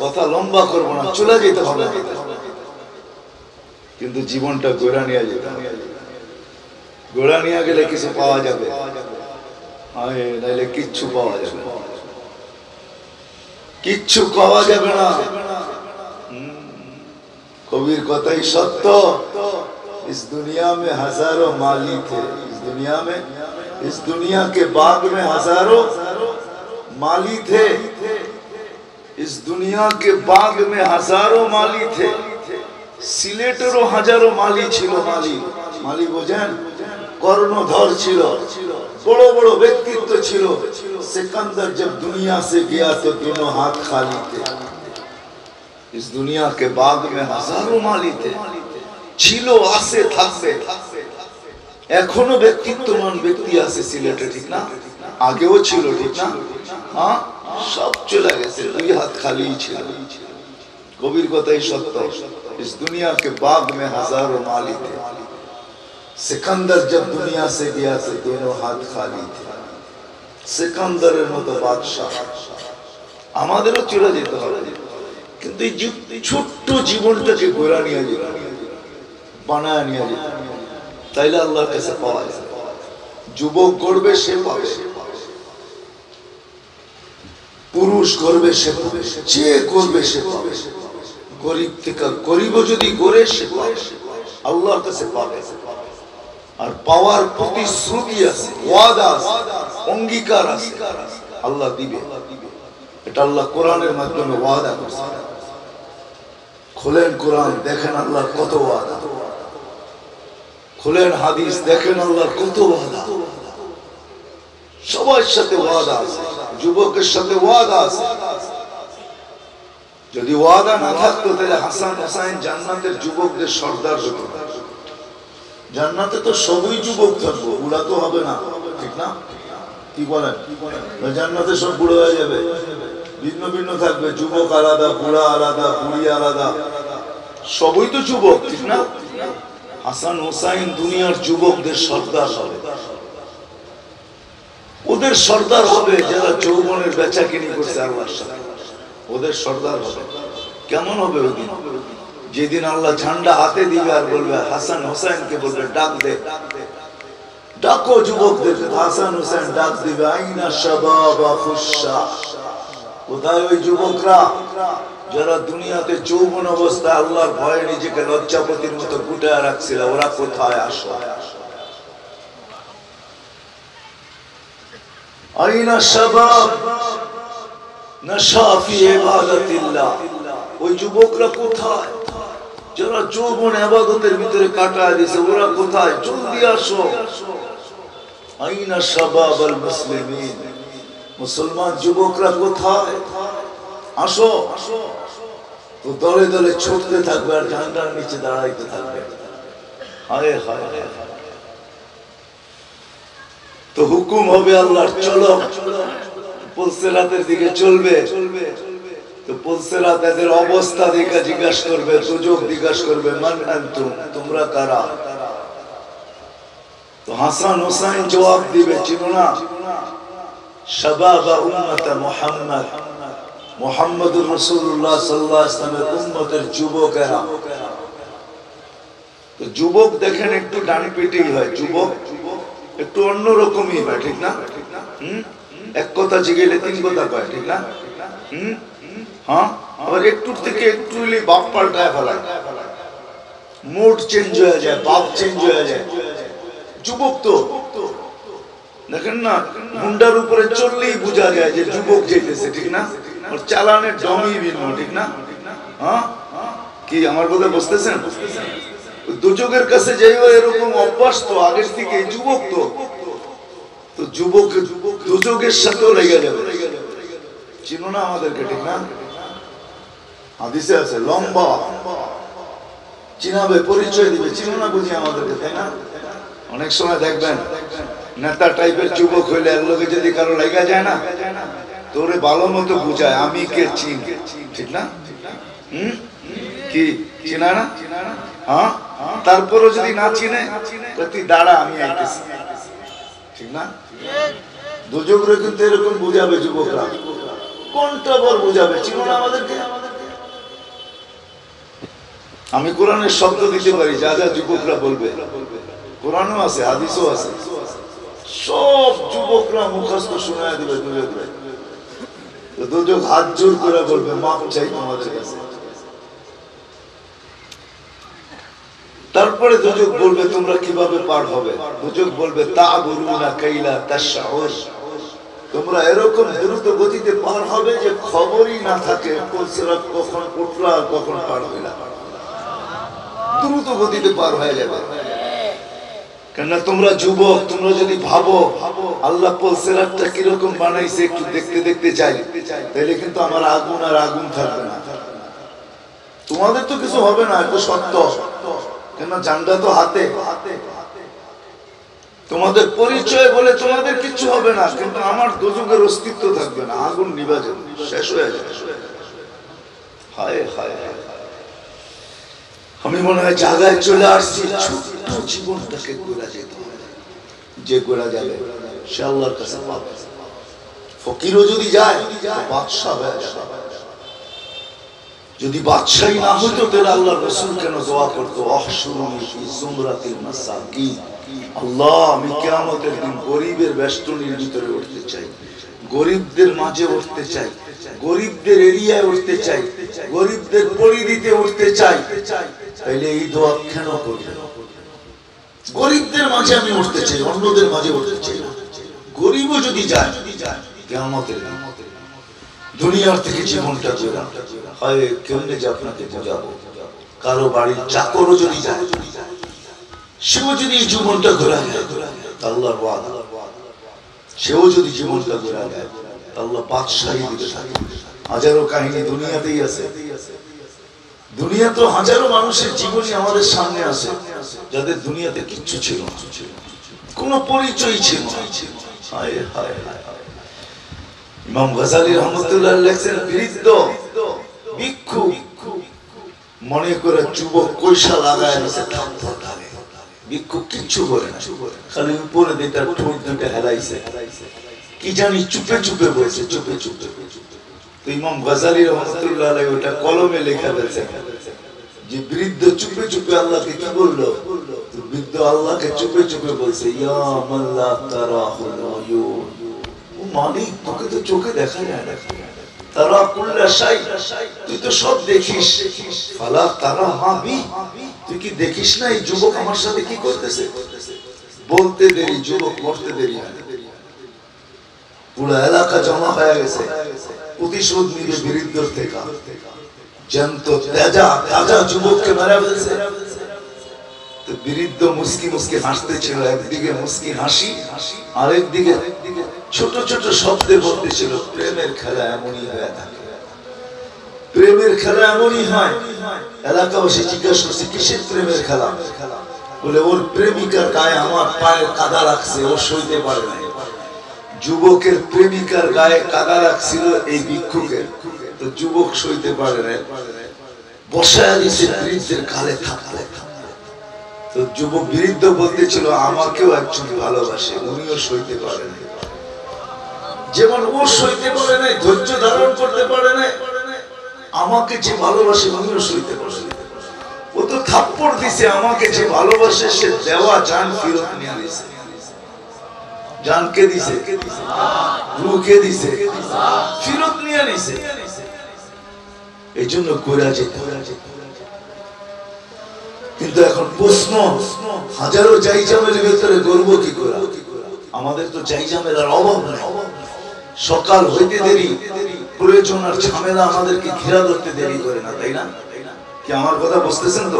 Speaker 1: কথা লম্বা করবো না চলে যেতে হবে কিন্তু জীবনটা গোড়া নিয়ে যেতে হবে গোড়া নিয়ে গেলে কিছু পাওয়া যাবে নাইলে কিচ্ছু পাওয়া যাবে কিচ্ছু পাওয়া যাবে না কবির কথাই সত্য इस दुनिया में हजारों माली थे इस दुनिया के बाग में हजारों माली थे इस दुनिया के बाग में हजारों माली थे सिलेटरों हजारों माली छिलो माली बोझेन कर्णधर छिलो बड़ो बड़ो व्यक्तित्व छिलो सिकंदर जब दुनिया से गया तो दोनों हाथ खाली थे इस दुनिया के बाग में हजारों माली थे छिलो आसे থাকবে এখনো ব্যক্তিত্বমান ব্যক্তি আছে সিলেটে ঠিক না আগেও ছিল ঠিক না हाँ सब चला गए दुई हाथ खाली ছিল कबीर কথাই সত্য इस दुनिया के बाग में हजारों माली थे सिकंदर जब दुनिया से गया तो दोनों हाथ खाली थे सिकंदरेर मतो बादशाह আমাদেরও চলে যেতে হবে কিন্তু এই ছোট্ট জীবনটাকে গোড়া নিয়ে যেতে বানায় নিয়ে যেতে তাইলে আল্লাহর কাছে পাওয়া যায় যুবক করবে সে পাবে পুরুষ করবে সে পাবে যে করবে সে পাবে গরিব থেকে গরিব যদি গড়ে সে পাবে আল্লাহর কাছে পাবে আর পাওয়ার প্রতিশ্রুতি আছে ওয়াদা আছে অঙ্গীকার আছে আল্লাহ দিবে এটা আল্লাহ কোরআনের মাধ্যমে ওয়াদা করেছে খুলেন কোরআন দেখেন আল্লাহর কত ওয়াদা খুলেন হাদিস দেখেন আল্লাহর কত ওয়াদা সবার সাথে ওয়াদা আছে যুবকের সাথে ওয়াদা আছে যদি ওয়াদা না থাকতো তাহলে হাসান হুসাইন জান্নাতের যুবকদের সর্দার হতো জান্নাতে তো সবই যুবক থাকবো বুড়া তো হবে না ঠিক না কি বলেন জান্নাতে সব বুড়ো হয়ে যাবে ভিন্ন ভিন্ন থাকবে যুবক আলাদা বুড়া আলাদা বুড়ি আলাদা সবই তো যুবক ঠিক না হাসান হুসাইন দুনিয়ার যুবকদের সর্দার হবে ওদের সর্দার হবে যারা যৌবনের বেচাকিনি করছে আল্লাহর সাথে ওদের সর্দার হবে কেমন হবে ওই দিন যেদিন আল্লাহ ঝান্ডা হাতে দিবে আর বলবে হাসান হুসাইনকে বলবে ডাক দে ডাকো যুবকদের হাসান হুসাইন ডাক দিবে আইনা শাবাবা খুশা কোথায় ওই যুবকরা যারা দুনিয়াতে যৌবন অবস্থায় আল্লাহর ভয়ে নিজেকে লজ্জাপতির মতো গুটায় রাখছিল ওরা কোথায় আসো আইনা শাবাব নাশা ফি ইবাদাতিল্লাহ। ওই যুবকরা কোথায় যারা যৌবন ইবাদতের ভিতরে কাটায় দিয়েছে? ওরা কোথায়? জলদি আসো। আইনা শাবাবাল মুসলিমিন, মুসলমান যুবকরা কোথায়? আসো। তো দলে দলে ছুটতে থাকবে আর ঝান্ডার নিচে দাঁড়াইতে থাকবে। হায় হায় হায়। তো হুকুম হবে আল্লাহর, চলো পুলসিরাতের দিকে চলবে। তো পুলসিরাত এদের অবস্থা দেখে জিজ্ঞাসা করবে, সুযোগ জিজ্ঞাসা করবে, মান আনতুম, তোমরা কারা? তো হাসান হোসেন জবাব দিবে, চিনো না? শাবাবা উম্মত মুহাম্মদ, মুহাম্মদুর রাসূলুল্লাহ সাল্লাল্লাহু আলাইহি ওয়াসাল্লামের উম্মতের যুবকেরা। তো যুবক দেখেন একটু ডান পিটেই হয়, যুবক একটু অন্যরকমই হয়, ঠিক না? এক কথা জিগেলে তিন কথা কয়, ঠিক না? হ্যাঁ, আবার একটু থেকে একটু বাপ পাল্টায় ফেলায়, মুড চেঞ্জ হয়ে যায়, বাপ চেঞ্জ হয়ে যায়। যুবক তো দেখেন না, মুন্ডার উপরে চললেই বোঝা যায় যে যুবক যেতেছে, ঠিক না? ওর চালানের জমি ভিন্ন, ঠিক না? হ্যাঁ, কি আমার কথা বুঝতেছেন? দুযোগের কাছে যাইও এরকম অভ্যাস তো আগের থেকে, যুবক তো যুবক দুযোগের সাথেও লেগে যাবে। চিনো না আমাদেরকে, ঠিক না? হাদিসে আছে লম্বা চিনাবে, পরিচয় দিবে, চিনো না বুঝি আমাদেরকে, তাই না? অনেক সময় দেখবেন নেতা টাইপের যুবক হইলে এর লোকে যদি কারো লেগে যায় না, তোরে ভালো মতো বুঝায় আমি কে চিন, ঠিক না? কি চিনা না? হ্যাঁ, তারপরও যদি না চিনে তুই দাঁড়া, আমি আইতেছি, ঠিক না? দুযোগরে কিন্তু এরকম বুঝাবে যুবকরা, কোনটা বর বুঝাবে, চিনো না আমাদেরকে? আমি কোরআনের শব্দ দিতে পারি, যা যা যুবকরা বলবে, কোরআনও আছে, হাদিসও আছে, সব যুবকরা মুখস্থ শোনায় দিবে দূরে দূরে। তো দুযোগ হাত জোর করে বলবে, মাপ চাই তোমাদের কাছে। তারপরে দুযোগ বলবে তোমরা কিভাবে পার হবে? দুযোগ বলবে তা'বুরুনা কাইলা তাশউর, তোমরা এরকম দ্রুত গতিতে পার হবে যে খবরই না থাকে পুলসিরাত কখন উঠলো আর কখন পার হইলা। দ্রুত গতিতে পার হয়ে যাবে। কেননা তোমরা যুবক, তোমরা যদি ভাবো আল্লাহ পুলসিরাতটা কিরকম বানাইছে একটু দেখতে দেখতে চাই, তাহলে কিন্তু আমার আগুন আর আগুন থাকবে না। তোমাদের তো কিছু হবে না, এটা সত্য, কেন জানটা তো হাতে। তোমাদের পরিচয় বলে তোমাদের কিছু হবে না, কিন্তু আমার দুযোগের অস্তিত্ব থাকবে না, আগুন নিভা যাবে, শেষ হয়ে যাবে। হায় হায়, আমি মনে হয় জায়গায় চলে আসছি। ছোট্ট জীবনটাকে গোড়া যেতে হবে, যে গোড়া যাবে সে আল্লাহর কাছে পাবে। ফকিরও যদি যায় বাদশা হয়ে যাবে। যদি বাদশাহী না হইতো তাহলে আল্লাহর রাসূল কেন দোয়া করতো, আহশুরুনি ফি যুমরাতিল মাসাকিন, আল্লাহ আমি কিয়ামতের দিন গরিবের বেষ্টনীর ভিতরে উঠতে চাই, গরিবদের মাঝে উঠতে চাই, গরিবদের এরিয়ায় উঠতে চাই, গরিবদের পরিধিতে উঠতে চাই। তাইলে এই দোয়া কেন করবে? গরিবদের মাঝে আমি উঠতে চাই, অন্যদের মাঝে উঠতে চাই। গরিবও যদি যায় কিয়ামতের দিন, দুনিয়ার থেকে জীবনটা জোড়া হয় কেমনে যে আপনাকে বোঝাবো। কারো বাড়ির চাকরও যদি যায়, সেও যদি এই জীবনটা ঘোরা যায় আল্লাহর ওয়াদা, সেও যদি জীবনটা ঘোরা যায় আল্লাহ বাদশাহী দিতে থাকে। হাজারো কাহিনী দুনিয়াতেই আছে, দুনিয়া তো হাজারো মানুষের জীবনী আমাদের সামনে আছে যাদের দুনিয়াতে কিচ্ছু ছিল না, কোনো পরিচয় ছিল না। হায় হায় হায়। ইমাম গাজালি রহমতুল্লাহ লেখেন, বৃদ্ধ ভিক্ষু মনে করে যুবক কইসা লাগায় আছে, ভিক্ষু কিচ্ছু করে না, খালি উপরে দিয়ে তার ঠোঁট দুটো হেলাইছে, কি জানি চুপে চুপে বলছে, চুপে চুপে। তো ইমাম গাজালি রহমতুল্লাহ আলাইহি ওটা কলমে লেখা দিয়েছেন যে বৃদ্ধ চুপে চুপে আল্লাহকে কি বললো? বৃদ্ধ আল্লাহকে চুপে চুপে বলছে, ইয়া মান লা তারাহুল আয়ুন, ও মালিক তোকে তো চোখে দেখা যায় না, তারা কুল্লা শাই, তুই তো সব দেখিস, ফালা তারা হাবি, তুই কি দেখিস না এই যুবক আমার সাথে কি করতেছে? বলতে দেরি, যুবক মরতে দেরি হয়। পুরো এলাকা জমা হয়ে গেছে প্রতিশোধ নিবে বিরুদ্ধর থেকে জ্যান্ত তেজা তাজা যুবককে মেরে ফেলছে তো বিরুদ্ধ মুস্কি মুস্কি হাসতে ছিল একদিকে মুস্কি হাসি আরেকদিকে ছোট ছোট শব্দে বলতেছিল প্রেমের খেলা এমনই হয়ে থাকে প্রেমের খেলা এমনই হয় এলাকাবাসী জিজ্ঞাসা করছে কিসের প্রেমের খেলা বলে ওর প্রেমিকার গায়ে আমার পায়ের কাদা রাখছে ও সইতে পারে না যুবকের প্রেমিকার গায়ে কাদা রাখছিল এই ভিক্ষুকের তো যুবক সইতে পারে না বসায় দিছে বৃদ্ধের গালে থাকলে তো যুবক বৃদ্ধ বলতেছিল আমাকেও একজন ভালোবাসে উনিও সইতে পারে না যেমন ও সইতে পারে না ধৈর্য ধারণ করতে পারে না আমাকে যে ভালোবাসে উনিও সইতে পারে না ও তো থাপ্পড় দিছে আমাকে যে ভালোবাসে সে দেওয়া জান ফেরত নিয়ে দিছে জান কে দিছে রূহ কে দিছে ফেরত নিয়ে নিছে এইজন্য কইরা যেতে কিন্তু এখন প্রশ্ন হাজারো জাইজামের ভিতরে গর্ব কি করে আমাদের তো জাইজামের অভাব নাই সকাল হইতে দেরি প্রয়োজন আর ঝামেলা আমাদেরকে ঘেরা ধরতে দেরি করে না তাই না কি আমার কথা বুঝতেছেন তো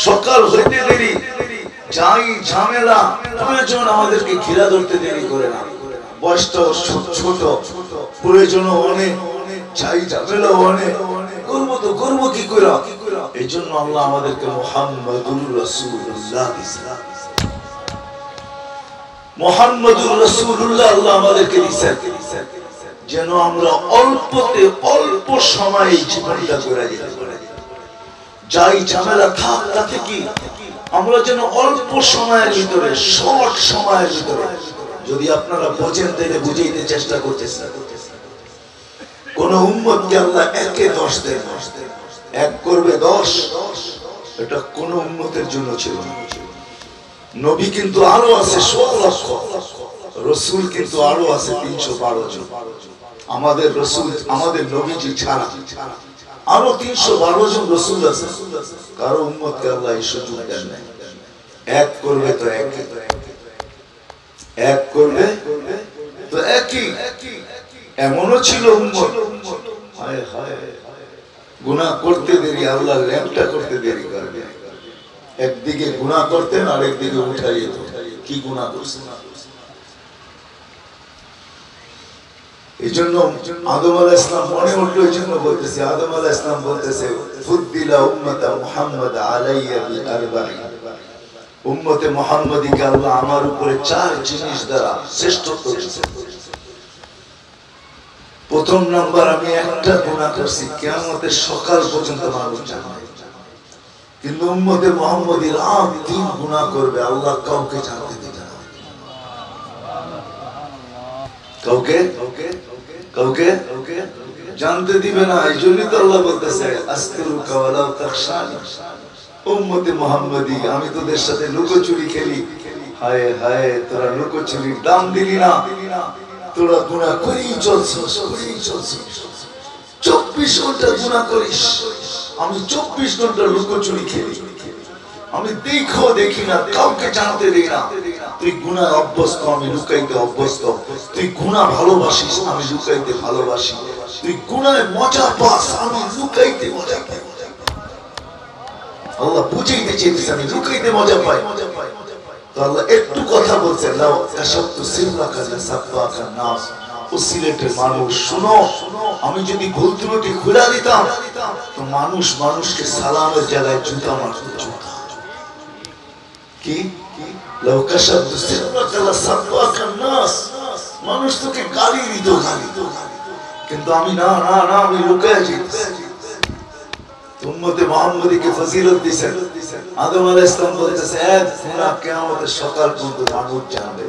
Speaker 1: সকাল হইতে দেরি যাই ঝামেলা প্রয়োজন আমাদেরকে ঘেরা ধরতে দেরি করে না বয়সটা ছোট প্রয়োজন অনেক চাই ঝামেলা অনেক করব কি করে এই জন্য আল্লাহ আমাদেরকে মুহাম্মাদুর রাসূলুল্লাহ দিয়েছেন মুহাম্মাদুর রাসূলুল্লাহ আল্লাহ আমাদেরকে দিয়েছেন যেন আমরা অল্পতে অল্প সময়ে জীবনটা করে যেতে পারি যাই ঝামেলা থাক তাতে কি আমরা যেন অল্প সময়ের ভিতরে শর্ট সময়ের ভিতরে যদি আপনারা বোঝেন তাহলে বুঝাইতে চেষ্টা করতেছেন কোন উম্মতকে আল্লাহ একে 10 দেন এক করবে 10 এটা কোন উম্মতের জন্য ছিল না নবী কিন্তু আরো আছে 16 লক্ষ রাসূল কিন্তু আরো আছে 312 জন আমাদের রাসূল আমাদের নবীজি ছাড়া আরো 312 জন রাসূল আছে কারো উম্মতকে আল্লাহ এই সুযোগ দেন না এক করবে তো এক করবে তো একই এমনও ছিল উম্মত হায় হায় গুনাহ করতে দেরি আল্লাহ ল্যাংটা করতে দেরি করবে একদিকে গুনাহ করতেন আর একদিকে উঠাইয়ে দিত কি গুনাহ করছেন এইজন্য আদম আলাইহিস সালাম মনে উঠলো এইজন্য বলতেছে আদম আলাইহিস সালাম বলতেছে ফুদ্দিলা উম্মতা মুহাম্মদ আলাইয়া বিআরবাঈ উম্মতে মুহাম্মদীকে আল্লাহ আমার উপরে 4 জিনিস দ্বারা শ্রেষ্ঠত্ব দিয়েছেন প্রথম নাম্বার আমি একটা গুনাহ করছি কিয়ামতের সকাল পর্যন্ত মানুষ জানে কিন্তু উম্মতে মুহাম্মদী রাত দিন গুনাহ করবে আল্লাহ কাউকে জানতে দিবে না কাউকে জানতে দিবে না এইজন্যই তো আল্লাহ বলতেছে আস্তারুকা ওয়ালাউ তাখশানি উম্মতে মুহাম্মদী আমি তোদের সাথে লুকোচুরি খেলি হায় হায় তোরা লুকোচুরির দাম দিলি না তোরা গুনাহ করেই চলছিস 24 ঘন্টা গুনাহ করিস আমি 24 ঘন্টা লুকোচুরি খেলি আমি দেখি না কাউকে জানতে দেই না তুই গুনাহ অভ্যস্ত আমি লুকাইতে অভ্যস্ত তুই গুনাহ ভালোবাসিস আমি লুকাইতে ভালোবাসি তুই গুনাহে মজা পাস আমি লুকাইতে মজা পাই আল্লাহ বুঝাইতে চেয়েছে আমি লুকাইতে মজা পাই তো আল্লাহ একটু কথা বলছেন লাও কাশাফতু সিররাকা লাসাফাকা নাস ও সিলেটের মানুষ শুনো আমি যদি ভুল ত্রুটি খুলে দিতাম তো মানুষ মানুষকে সালামের জায়গায় জুতা মারতো জুতা কি লাও কাশাফতু সিররাকা লাসাফাকা নাস মানুষ তোকে গালি দিত কিন্তু আমি না আমি লুকায় যেতে উম্মতে মুহাম্মদীকে ফজিলত দিয়েছেন আদম আলাইহিস সালাম বলতেছে এক গুনাহ কিয়ামতের সকাল পর্যন্ত মানুষ জানবে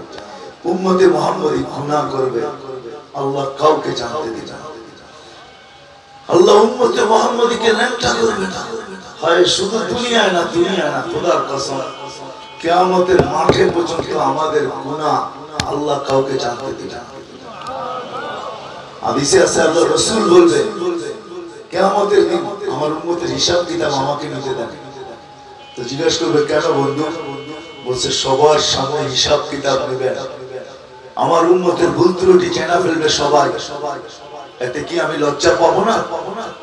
Speaker 1: উম্মতে মুহাম্মদী গুনাহ করবে আল্লাহ কাউকে জানতে দিবে না আল্লাহ উম্মতে মুহাম্মদীকে ন্যাংটা করবে না হয় শুধু দুনিয়ায় না খোদার কসম কিয়ামতের মাঠে পর্যন্ত আমাদের গুনাহ আল্লাহ কাউকে জানতে দিবে না হাদিসে আছে আল্লাহ রাসূল বলবে কিয়ামতের দিন আমার উম্মতের হিসাব কিতাব আমাকে নিতে দেন তো জিজ্ঞাসা করবে কেন বন্ধু বলছে সবার সামনে হিসাব কিতাব নেবেন আমার উম্মতের ভুল ত্রুটি চেনা ফেলবে সবাই, এতে কি আমি লজ্জা পাবো না?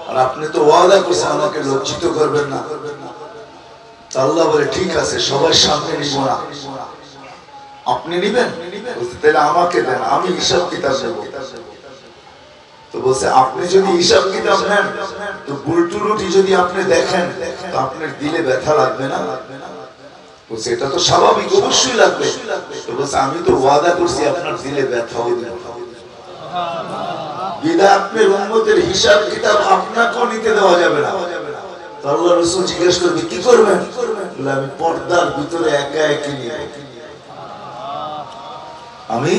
Speaker 1: আর আপনি তো ওয়াদা করছেন আমাকে লজ্জিত করবেন না। আল্লাহ বলে ঠিক আছে, সবার সামনে নিব না। আপনি নিবেন? তাহলে আমাকে দেন, আমি হিসাব কিতাব নেব। তো বলছে আপনি যদি হিসাব কিতাব নেন তো ভুল ত্রুটি যদি আপনি দেখেন তো আপনার দিলে ব্যথা লাগবে না? বলছে এটা তো স্বাভাবিক, অবশ্যই লাগবে। তো বলছে আমি তো ওয়াদা করছি আপনার দিলে ব্যথাও দেব। বিধায় আপনার উম্মতের হিসাব কিতাব আপনাকেও নিতে দেওয়া যাবে না। তো আল্লাহ রাসূল জিজ্ঞেস করবে কি করবেন? বলে আমি পর্দার ভিতরে একা একই নিব, আমি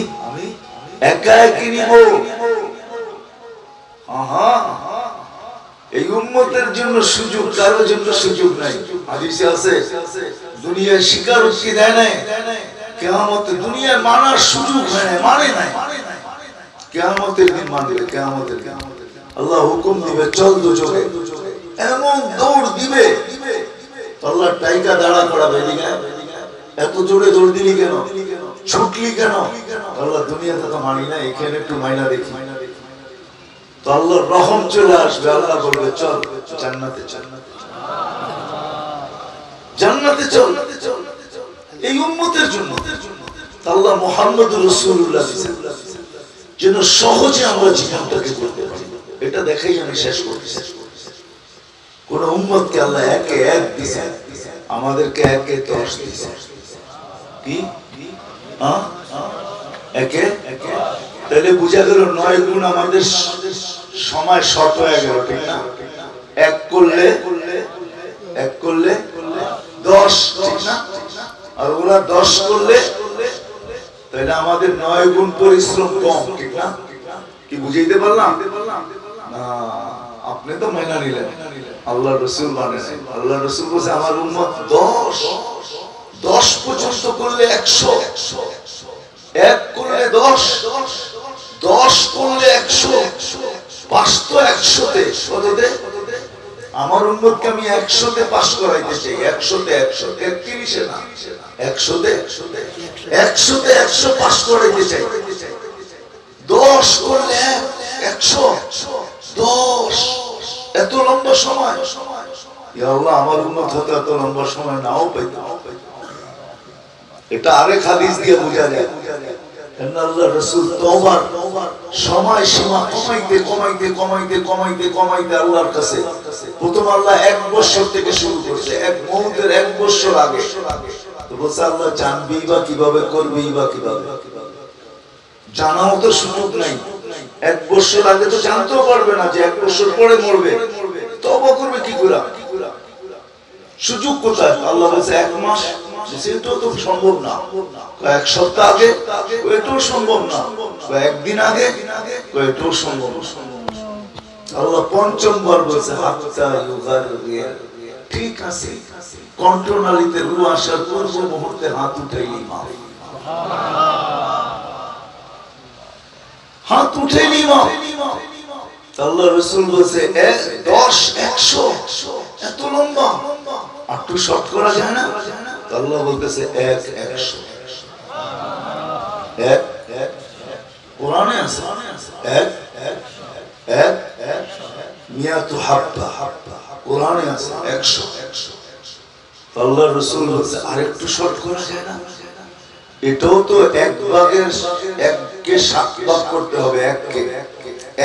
Speaker 1: একা একই নিব। এই উম্মতের জন্য সুযোগ, কারোর জন্য সুযোগ নাই। হাদিসে আছে দুনিয়ার স্বীকারোক্তি দেয় নাই, কিয়ামতে দুনিয়ার মানার সুযোগ হয় না, মানে নাই। কিয়ামতের দিন মানবে, কিয়ামতের দিন আল্লাহ হুকুম দিবে চল দুজনে, এমন দৌড় দিবে আল্লাহ টাইকা দাঁড়া করাবে। এত জোরে দৌড় দিলি কেন, ছুটলি কেন? আল্লাহ দুনিয়াতে তো মানি না, এখানে একটু মাইনা দেখি। তো আল্লাহর রহম চলে আসবে, আল্লাহ বলবে চল জান্নাতে, জান্নাতে চল। এই উম্মতের জন্য আল্লাহ মুহাম্মদুর রাসূলুল্লাহ যেন সহজে আমরা জীবনটাকে করতে পারি, এটা দেখাই আমি শেষ করছি। কোন উম্মতকে আল্লাহ একে এক দিছে, আমাদেরকে একে 10 দিছে। কি একে? তাহলে বুঝা গেল 9 গুণ আমাদের সময় শর্ট হয়ে গেল, ঠিক না? এক করলে 10, ঠিক না? আর ওরা 10 করলে তাহলে আমাদের 9 গুণ পরিশ্রম কম, ঠিক না? কি বুঝাইতে পারলাম না? আপনি তো মাইনা নিলেন, আল্লাহ রাসূল মানে আল্লাহ রাসূল বলেছে আমার উম্মত 10 পর্যন্ত করলে 100, 1 করলে 10 করলে 100, 5 তো 100তে কততে? আমার উম্মতকে আমি 100তে পাস করাইতে চাই, 100তে 31 না, 100তে 100 পাস করাইতে চাই। 10 করলে 100, 10 এত লম্বা সময়। ইয়া আল্লাহ আমার উম্মত হতে এত লম্বা সময় নাও পাইতো। এটা আরেক হাদিস দিয়ে বোঝা যায় আল্লাহ রাসূল তওবার সময় সীমা কমাইতে আল্লাহর কাছে প্রথম আল্লাহ 1 বছর থেকে শুরু করছে, এক মউতের 1 বছর আগে। তো বলছে আল্লাহ জানবি বা কিভাবে, করবি বা কিভাবে? জানাও তো সুযোগ নাই। 1 বছর আগে তো জানতেও পারবে না যে 1 বছর পরে মরবে, তওবা করবে কি করে? সুযোগ কোথায়? আল্লাহ বলছে 1 মাস, সেটাও তো সম্ভব না। 1 সপ্তাহ আগে, এটাও সম্ভব না। 1 দিন আগে, এটাও সম্ভব না। আল্লাহ 5ম বার বলছে হাত্তা ইউগাররিয়া, ঠিক আছে কন্ট্রোনালিতে রু আসার পূর্ব মুহূর্তে হাত উঠাইলি মাফ, হাত উঠাইলি মাফ। আল্লাহ রাসূল বলছে 10, 100 এত লম্বা, একটু শর্ট করা যায় না? আল্লাহ বলতেছে 100 কোরআনে আছে 1 মিয়াতু হাব্বা, কোরআনে আছে 100। আল্লাহ রাসূল বলছে আরেকটু শর্ট করা যায় না? এটাও তো 1 ভাগের 1কে 7 ভাগ করতে হবে,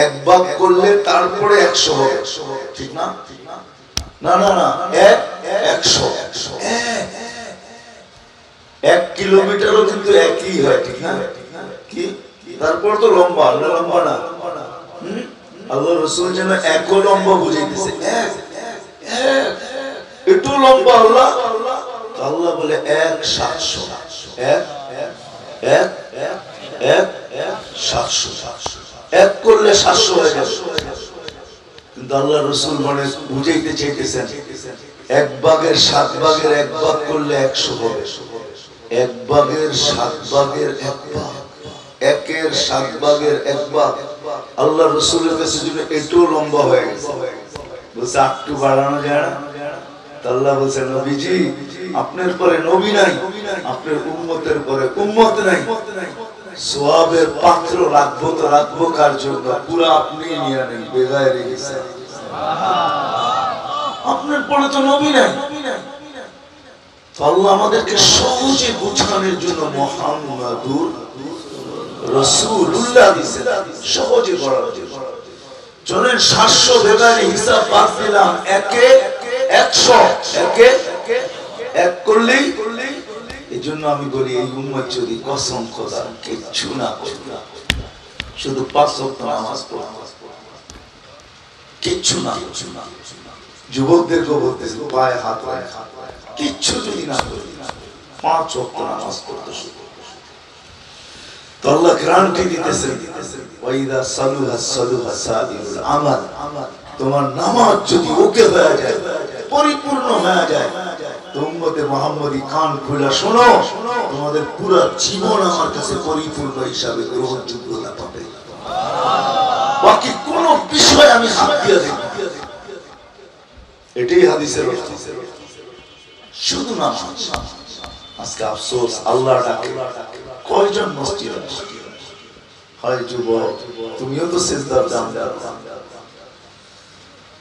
Speaker 1: 1 ভাগ করলে তারপরে 100 হবে, ঠিক না? না 100 1 কিলোমিটারও কিন্তু একই হয়, ঠিক না? কি তারপর তো লম্বা না? আল্লাহ রাসূল যেন একও লম্বা বুঝাইতেছে, একটু লম্বা। আল্লাহ বলে 700, 1 করলে 700 হয়ে যাবে। কিন্তু আল্লাহ রাসূল মানে বুঝাইতে চাইতেছেন 1 ভাগের 7 ভাগের 1 ভাগ করলে 100 হবে। 1 ভাগের 7 ভাগের 1 ভাগ, 1-এর 7 ভাগের 1 ভাগ আল্লাহ রাসূলের কাছে যদি একটু লম্বা হয়ে গেছে, বলছে একটু বাড়ানো যায় না? আল্লাহ বলছে নবীজি আপনার পরে নবী নাই, আপনার উম্মতের পরে উম্মত নাই, সোয়াবের পাত্র রাখবো তো রাখবো কার জন্য? পুরো আপনি নিয়ে নেন বেগায়ের হিসাব। আপনার পরে তো নবী নাই। আল্লাহ আমাদেরকে সহজে বুঝানোর জন্য মুহাম্মাদুর রাসূলুল্লাহ দিয়েছেন, সহজে করার জন্য। চলেন 700 বেগায়ের হিসাব বাদ দিলাম, একে 100, একে এক করলেই। এই জন্য আমি বলি এই উম্মত যদি কসম খোদা কিচ্ছু না করে শুধু 5 ওয়াক্ত নামাজ পড়ে, কিচ্ছু না, যুবকদেরকে বলতেছি পায়ে হাত রাখা, কিচ্ছু যদি না করে 5 ওয়াক্ত নামাজ পড়তে শুরু, তো আল্লাহ গ্যারান্টি দিতেছেন ওয়াইদা সালুহা সালুহা সাবিরুল আমাল। তোমার নামাজ যদি ওকে হয়ে যায়, পরিপূর্ণ হয়ে যায়, উম্মতে মুহাম্মদী কান খুলে শোনো, তোমাদের পুরো জীবন আমার কাছে পরিপূর্ণ হিসাবে গ্রহণযোগ্যতা পাবে। বাকি কোন বিষয় আমি হাত দিয়ে দেব, এটাই হাদিসের অর্থ। শুধু নামাজ। আজকে আফসোস, আল্লাহ ডাকে কয়জন মসজিদ হয় যুবক, তুমিও তো সেজদার দাম জানো,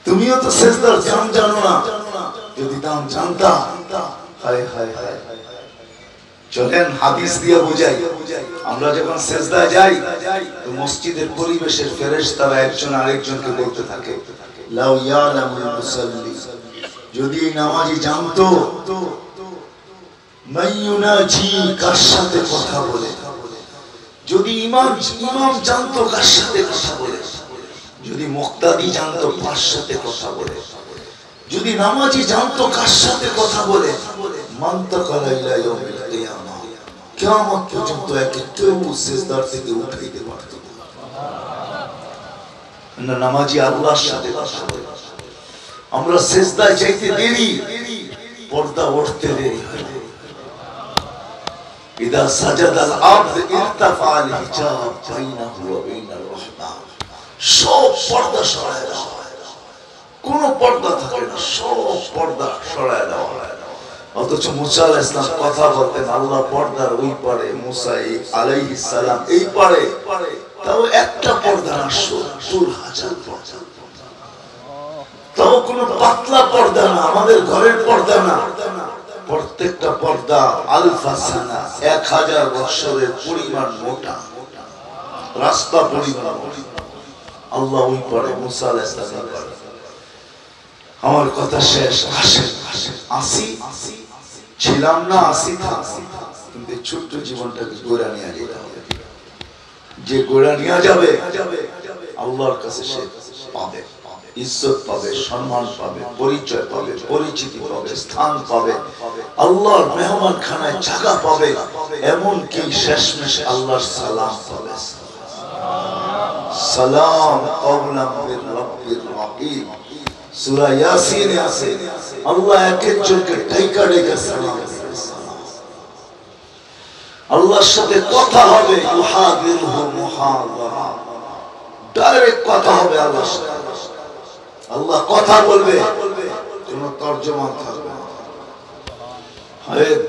Speaker 1: তুমিও তো সেজদার দাম জানো না। যদি দাম জানতা, হায় হায় হায়। চলেন হাদিস দিয়ে বুঝাই। আমরা যখন সেজদায় যাই তো মসজিদের পরিবেশের ফেরেশতারা একজন আরেকজনকে বলতে থাকে লাউ ইয়ালামুল মুসাল্লি, যদি নামাজি জানতো মাইয়ুনাজি কার সাথে কথা বলে, যদি ইমাম জানতো কার সাথে কথা বলে, যদি মুক্তাদি জানতো কার সাথে কথা বলে, যদি নামাজি জানতো কার সাথে কথা বলে, মানতাকালা ইলা ইয়াউমিল কিয়ামা, কিয়ামত পর্যন্ত একে কেউ সিজদার থেকে উঠাইতে পারত না। নামাজি আল্লাহর সাথে কথা বলে। আমরা সিজদায় যাইতে দেরি, পর্দা উঠতে দেরি হয়। ইদা সাজাদাল আবদ ইরতাফা আল হিজাব বাইনাহু ওয়া বাইনার রাহমান। সব পর্দা সরায় দেওয়া, কোন পর্দা থাকে না, সব পর্দা সরায় দেওয়া। অথচ মুসা আলাইহিস সালাম কথা বলতেন, আল্লাহ পর্দার ওই পারে, মুসা আলাইহিস সালাম এই পারে, তাও একটা পর্দা না, ৭০,০০০ পর্দা। তাও কোনো পাতলা পর্দা না, আমাদের ঘরের পর্দা না, প্রত্যেকটা পর্দা আলফা সানা, 1000 বছরের পরিমাণ মোটা, রাস্তা পরিমাণ। আল্লাহ ওই পারে, মুসা আলাইহিস সালাম পারে। আমার কথা শেষ। আসি ছিলাম না, আসি থাক, কিন্তু ছোট্ট জীবনটাকে গোড়া নিয়ে যেতে হবে। যে গোড়া নিয়ে যাবে আল্লাহর কাছে সে পাবে, ইজ্জত পাবে, সম্মান পাবে, পরিচয় পাবে, পরিচিতি পাবে, স্থান পাবে, আল্লাহর মেহমান খানায় জায়গা পাবে, এমনকি শেষমেশ আল্লাহর সালাম পাবে। সালাম কওলাম মির রাব্বির রহিম। সূরা ইয়াসিনে আছে, আল্লাহ এক একজনকে ডাইকা ডাইকা সালাম দিবে। আল্লাহর সাথে কথা হবে, ইউহাদিরহু মুহাদারা, ডাইরেক্ট কথা হবে আল্লাহর সাথে। আল্লাহ কথা বলবে, কোন তরজমান থাকবে না।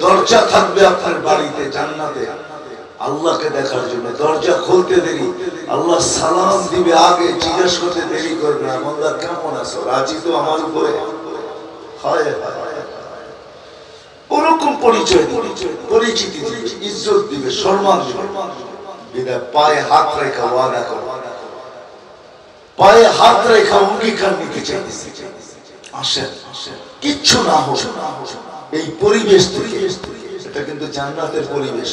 Speaker 1: দরজা থাকবে আপনার বাড়িতে জান্নাতে আল্লাহকে দেখার জন্য, দরজা খুলতে দেরি, আল্লাহ সালাম দিবে আগে, জিজ্ঞেস করতে দেরি করবে না, বান্দা কেমন আছো, রাজি তো আমার উপরে? ওরকম পরিচয়, পরিচিতি দিবে, ইজ্জত দিবে, সম্মান দিবে। বিদায় পায়ে হাত রেখা ওয়াদা করো, পায়ে হাত রেখা অঙ্গীকার নিতে চাইতেছে, আসেন কিচ্ছু না হোক এই পরিবেশ থেকে। এটা কিন্তু জান্নাতের পরিবেশ,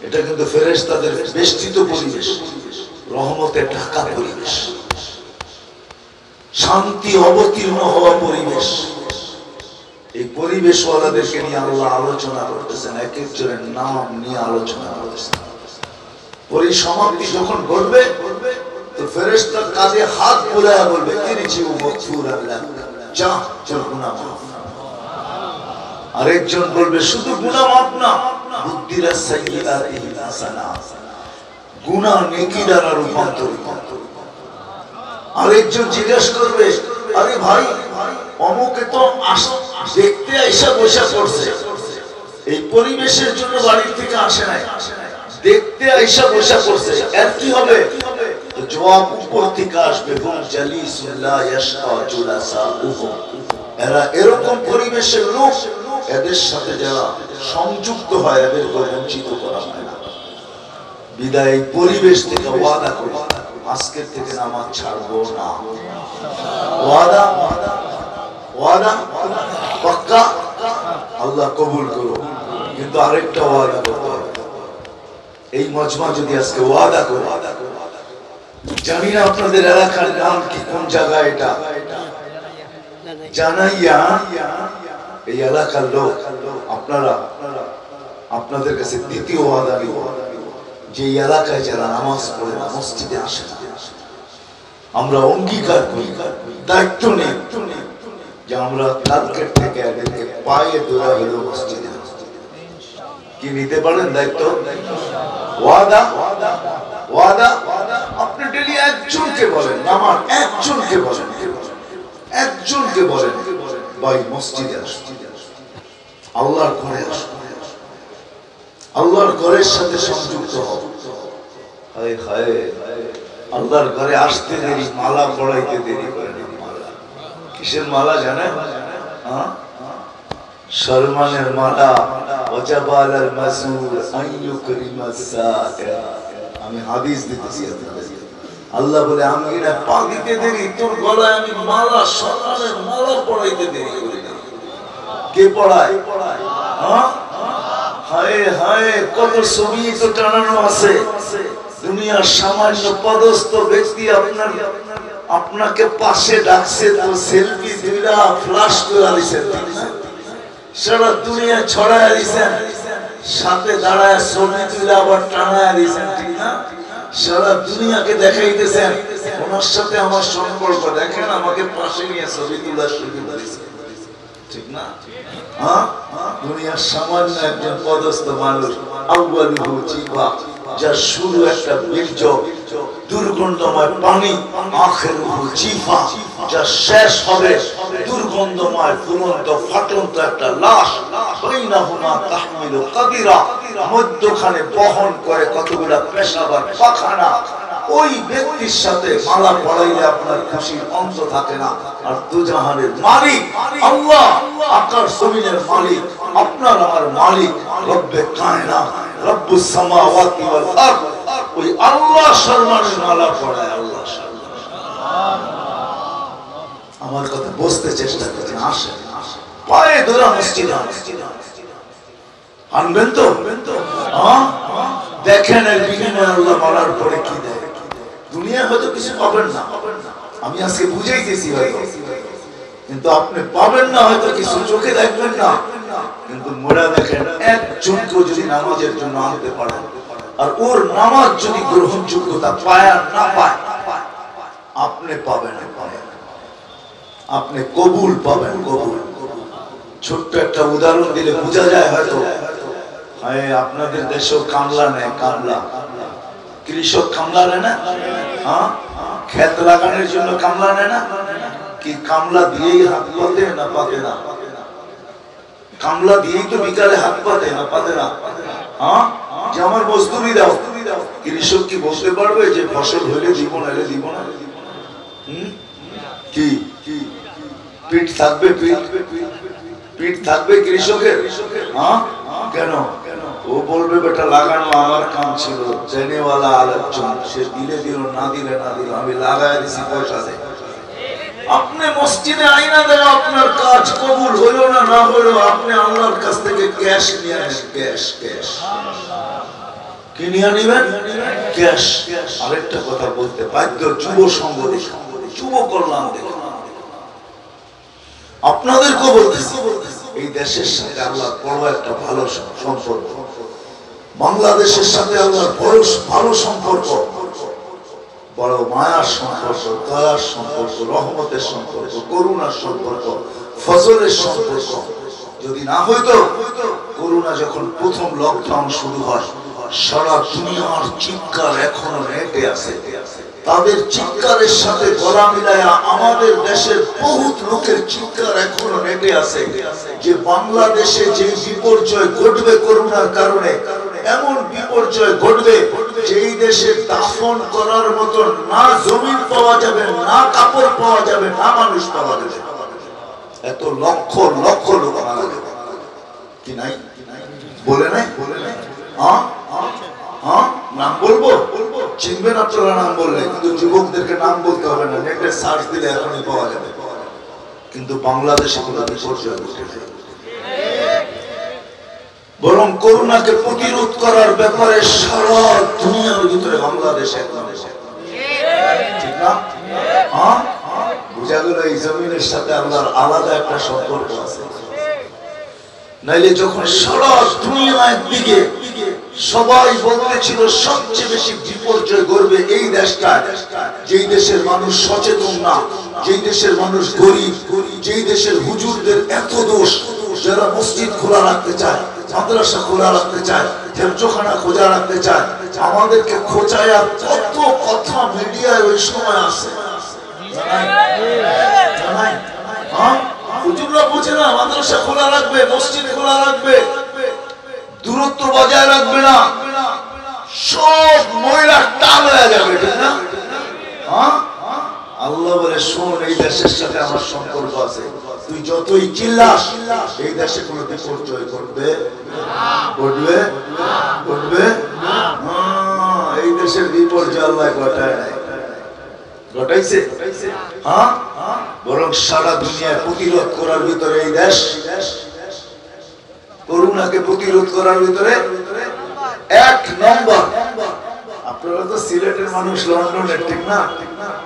Speaker 1: এটা কিন্তু ফেরেশতাদের বেষ্টিত পরিবেশ, রহমতে ঢাকা পরিবেশ, শান্তি অবতীর্ণ হওয়া পরিবেশ। এই পরিবেশওয়ালাদেরকে নিয়ে আল্লাহ আলোচনা করতেছেন, এক একজনের নাম নিয়ে আলোচনা করতেছেন। পরিসমাপ্তি যখন ঘটবে তো ফেরেশতার কাঁধে হাত বুলায়া বলবে, ইরজিউ মাগফুরান লাক, যা তোর গুনাহ মাফ। আরেকজন বলবে, শুধু গুনাহ মাফ না, বুদ্দিরা সাইয়্যাতিহি হাসানাত, গুনাহ নেকি দ্বারা রূপান্তরিত। আরেকজন জিজ্ঞেস করবে, আরে ভাই অমুকে তো দেখতে আইসা বসে পড়ছে, এই পরিবেশের জন্য বাড়ি থেকে আসে নাই, দেখতে আইসা বসা করছে, এর কি হবে? তো জবাব উপর থেকে আসবে, হুম জালিসুল্লাহ ইয়াশকা জুলাসাউহু। এরা এরকম পরিবেশের লোক, এদের সাথে যারা সংযুক্ত হয় এদেরকে বঞ্চিত করা হয় না। বিদায় পরিবেশ থেকে ওয়াদা করি, আজকের থেকে নামাজ ছাড়বো না। ওয়াদা ওয়াদা পাক্কা, আল্লাহ কবুল করো। কিন্তু আরেকটা ওয়াদা করতে হবে, এই মজমা যদি আজকে ওয়াদা করো, জানি না আপনাদের এলাকার নাম কি, কোন জায়গা এটা, জানাইয়া এই এলাকার লোক আপনারা আপনাদের কাছে দ্বিতীয় ওয়াদা নিব, যে এলাকায় যারা নামাজ পড়ে না, মসজিদে আসে না, আমরা অঙ্গীকার করি, দায়িত্ব নেই যে আমরা কালকের থেকে এদেরকে পায়ে ধরা হলো মসজিদে। কি নিতে পারেন দায়িত্ব? ওয়াদা ওয়াদা। আপনি ডেলি একজনকে বলেন, আমার একজনকে বলেন, একজনকে বলেন ভাই মসজিদে আসুন, আল্লাহর ঘরে আসুন, আল্লাহর ঘরের সাথে সংযুক্ত হও। হায় হায়, আল্লাহর ঘরে আসতে দেরি, মালা পড়াইতে দেরি করে না। মালা কিসের মালা জানেন? শরমানের মালা। ওয়াজাবালাল মাসুর আইয়ুকরিমাস সাইর। আমি হাদিস দিতেছি আপনাদের। আল্লাহ বলে আমি না পা দিতে দেরি, তোর গলায় আমি মালা, শরমানের মালা পড়াইতে দেরি করি না। কে পড়ায়? হায় হায়, কত ছবি তো টানানো আছে। দুনিয়ার সামান্য পদস্থ ব্যক্তি আপনাকে পাশে ডাকছে, তো সেলফি দুইটা ফ্লাশ করে দিছেন, সারা দুনিয়া ছড়ায় দিছেন, সাথে দাঁড়ায় ছবি তুলে আবার টানায় দিছেন, ঠিক না? সারা দুনিয়াকে দেখাইতেছেন ওনার সাথে আমার সম্পর্ক, দেখেন আমাকে পাশে নিয়ে ছবি তোলার সুযোগ দিয়েছে, ঠিক না? দুনিয়ার সামান্য একজন পদস্থ মানুষ, আউয়ালুহু জিবা, যার শুরু একটা বীর্য, দুর্গন্ধময় পানি, আখিরুহু জিফা, যার শেষ হবে দুর্গন্ধময় ফুলন্ত ফাটন্ত একটা লাশ, বাইনাহুমা তাহমিলু কাদিরা, মধ্যখানে বহন করে কতগুলা পেশাব আর পাখানা। ওই ব্যক্তির সাথে মালা পড়াইলে আপনার খুশির অন্ত থাকে না। আর দুজাহানের মালিক আল্লাহ, আকাশ জমিনের মালিক, আপনার আমার মালিক, রব্বে কায়নাত, রব্বুস সামাওয়াতি ওয়াল আরদ, ওই আল্লাহ শরমানের মালা পড়ায়। আল্লাহ আমার কথা বুঝতে চেষ্টা করেন, আসেন পায়ে ধরা মসজিদে আনবেন তো? দেখেন এর বিনিময়ে আল্লাহ মালার পরে কি দেয়। দুনিয়া হয়তো কিছু পাবেন না, আমি আজকে বুঝাইতেছি হয়তো, কিন্তু আপনি পাবেন না হয়তো কিছু, চোখে দেখবেন না, কিন্তু মোড়া দেখেন একজনকেও যদি নামাজের জন্য আনতে পারেন, আর ওর নামাজ যদি গ্রহণযোগ্যতা পায় আর না পায়, আপনি পাবেন, আপনি কবুল পাবেন, কবুল। ছোট্ট একটা উদাহরণ দিলে বোঝা যায় হয়তো। আপনাদের দেশেও কামলা নেয়, কামলা, কৃষক কামলা নেয় না? ক্ষেত লাগানোর জন্য কামলা নেয় না? কি কামলা দিয়েই হাত পাতে না পাতে না? কামলা দিয়েই তো বিকালে হাত পাতে না পাতে না? যে আমার মজদুরি দাও। কৃষক কি বলতে পারবে যে ফসল হইলে দিব না, এলে দিব না? কি পিঠ থাকবে? পিঠ থাকবে কৃষকের? কেন? ও বলবে বেটা লাগানো আমার কাম ছিল, জেনেওয়ালা আলোচন, সে দিলে দিল, না দিলে না দিল, আমি লাগাই দিছি পয়সা দেয়। আপনি মসজিদে আইনা দেওয়া আপনার কাজ, কবুল হইল না না হইল, আপনি আল্লাহর কাছ থেকে ক্যাশ নিয়ে আসেন, ক্যাশ। কি নিয়ে নিবেন? ক্যাশ। আরেকটা কথা বলতে বাধ্য, যুব সংঘ দেখে, যুব কল্যাণ দেখে আপনাদেরকেও বলতেছি, এই দেশের সাথে আল্লাহর বড় একটা ভালো সম্পর্ক, বাংলাদেশের সাথে আল্লাহর বড় ভালো সম্পর্ক, বড় মায়ার সম্পর্ক, দয়ার সম্পর্ক, রহমতের সম্পর্ক, করুণার সম্পর্ক, ফজলের সম্পর্ক। যদি না হইতো, করোনা যখন প্রথম লকডাউন শুরু হয়, সারা দুনিয়ার চিৎকার এখনো নেটে আছে। তাদের চিৎকারের সাথে গলা মিলায়া আমাদের দেশের বহুত লোকের চিৎকার এখনো নেটে আছে, যে বাংলাদেশে যে বিপর্যয় ঘটবে করোনার কারণে, এমন বিপর্যয় ঘটবে যেই দেশে দাফন করার মতো না জমিন পাওয়া যাবে, না কাপড় পাওয়া যাবে, না মানুষ পাওয়া যাবে। এত লক্ষ লক্ষ লোক মারা যাবে। কি নাই বলে নাই? নাম বলবো? চিনবেন আপনারা নাম বললে, কিন্তু যুবকদেরকে নাম বলতে হবে না, নেটে সার্চ দিলে এখনই পাওয়া যাবে। কিন্তু বাংলাদেশে কোনো বিপর্যয় ঘটেছে। বরং করোনাকে প্রতিরোধ করার ব্যাপারে সারা দুনিয়ার ভিতরে বাংলাদেশ একদম ঠিক না? বুঝা গেল এই জমিনের সাথে আল্লাহর আলাদা একটা সম্পর্ক আছে। নাইলে যখন সারা দুনিয়া একদিকে সবাই বলতেছিল সবচেয়ে বেশি বিপর্যয় করবে এই দেশটায়, যেই দেশের মানুষ সচেতন না, যেই দেশের মানুষ গরিব, যেই দেশের হুজুরদের এত দোষ, যারা মসজিদ খোলা রাখতে চায়, মাদ্রাসা খোলা রাখতে চায়, হেফজখানা খোঁজা রাখতে চায়, আমাদেরকে খোঁচায় আর কত কথা মিডিয়ায় ওই সময় আসে। হুজুররা বোঝে না মাদ্রাসা খোলা রাখবে, মসজিদ খোলা রাখবে, দূরত্ব বজায় রাখবে না, সব মহিলা টাল হয়ে যাবে, ঠিক না? আল্লাহ বলে শোন, এই দেশের সাথে আমার সম্পর্ক আছে, তুই যতই চিল্লাস এই দেশে কোনো বিপর্যয় ঘটবে ঘটবে ঘটবে এই দেশের বিপর্যয় আল্লাহ ঘটায় নাই, ঘটাইছে? বরং সারা দুনিয়ায় প্রতিরোধ করার ভিতরে এই দেশ, করোনাকে প্রতিরোধ করার ভিতরে 1 নম্বর। আপনারা তো সিলেটের মানুষ, লন্ডনের, ঠিক না?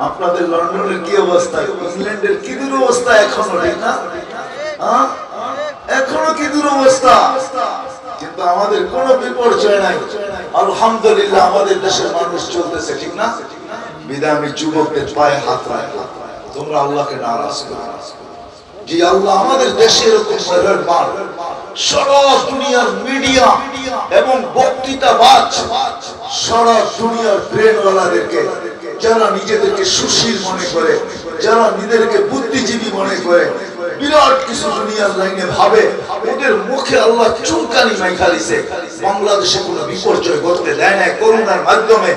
Speaker 1: আপনাদের লন্ডনের কি অবস্থা, ইংল্যান্ডের কি দুরবস্থা এখনো, ঠিক না? এখনো কি দুরবস্থা, কিন্তু আমাদের কোনো বিপর্যয় নাই, আলহামদুলিল্লাহ। আমাদের দেশের মানুষ চলতেছে, ঠিক না? বিদায় আমি যুবকদের পায়ে হাত রাখি, তোমরা আল্লাহকে নারাজ করো যে আল্লাহ আমাদের দেশে এরকম মেহেরবান। সারা দুনিয়ার মিডিয়া এবং বক্তৃতাবাজ, সারা দুনিয়ার ব্রেনওয়ালাদেরকে, যারা নিজেদেরকে সুশীল মনে করে, যারা নিজেদেরকে বুদ্ধিজীবী মনে করে, বিরাট কিছু দুনিয়ার লাইনে ভাবে, ওদের মুখে আল্লাহ চুলকানি মাইখা দিছে। বাংলাদেশে কোনো বিপর্যয় ঘটতে দেয় না করোনার মাধ্যমে।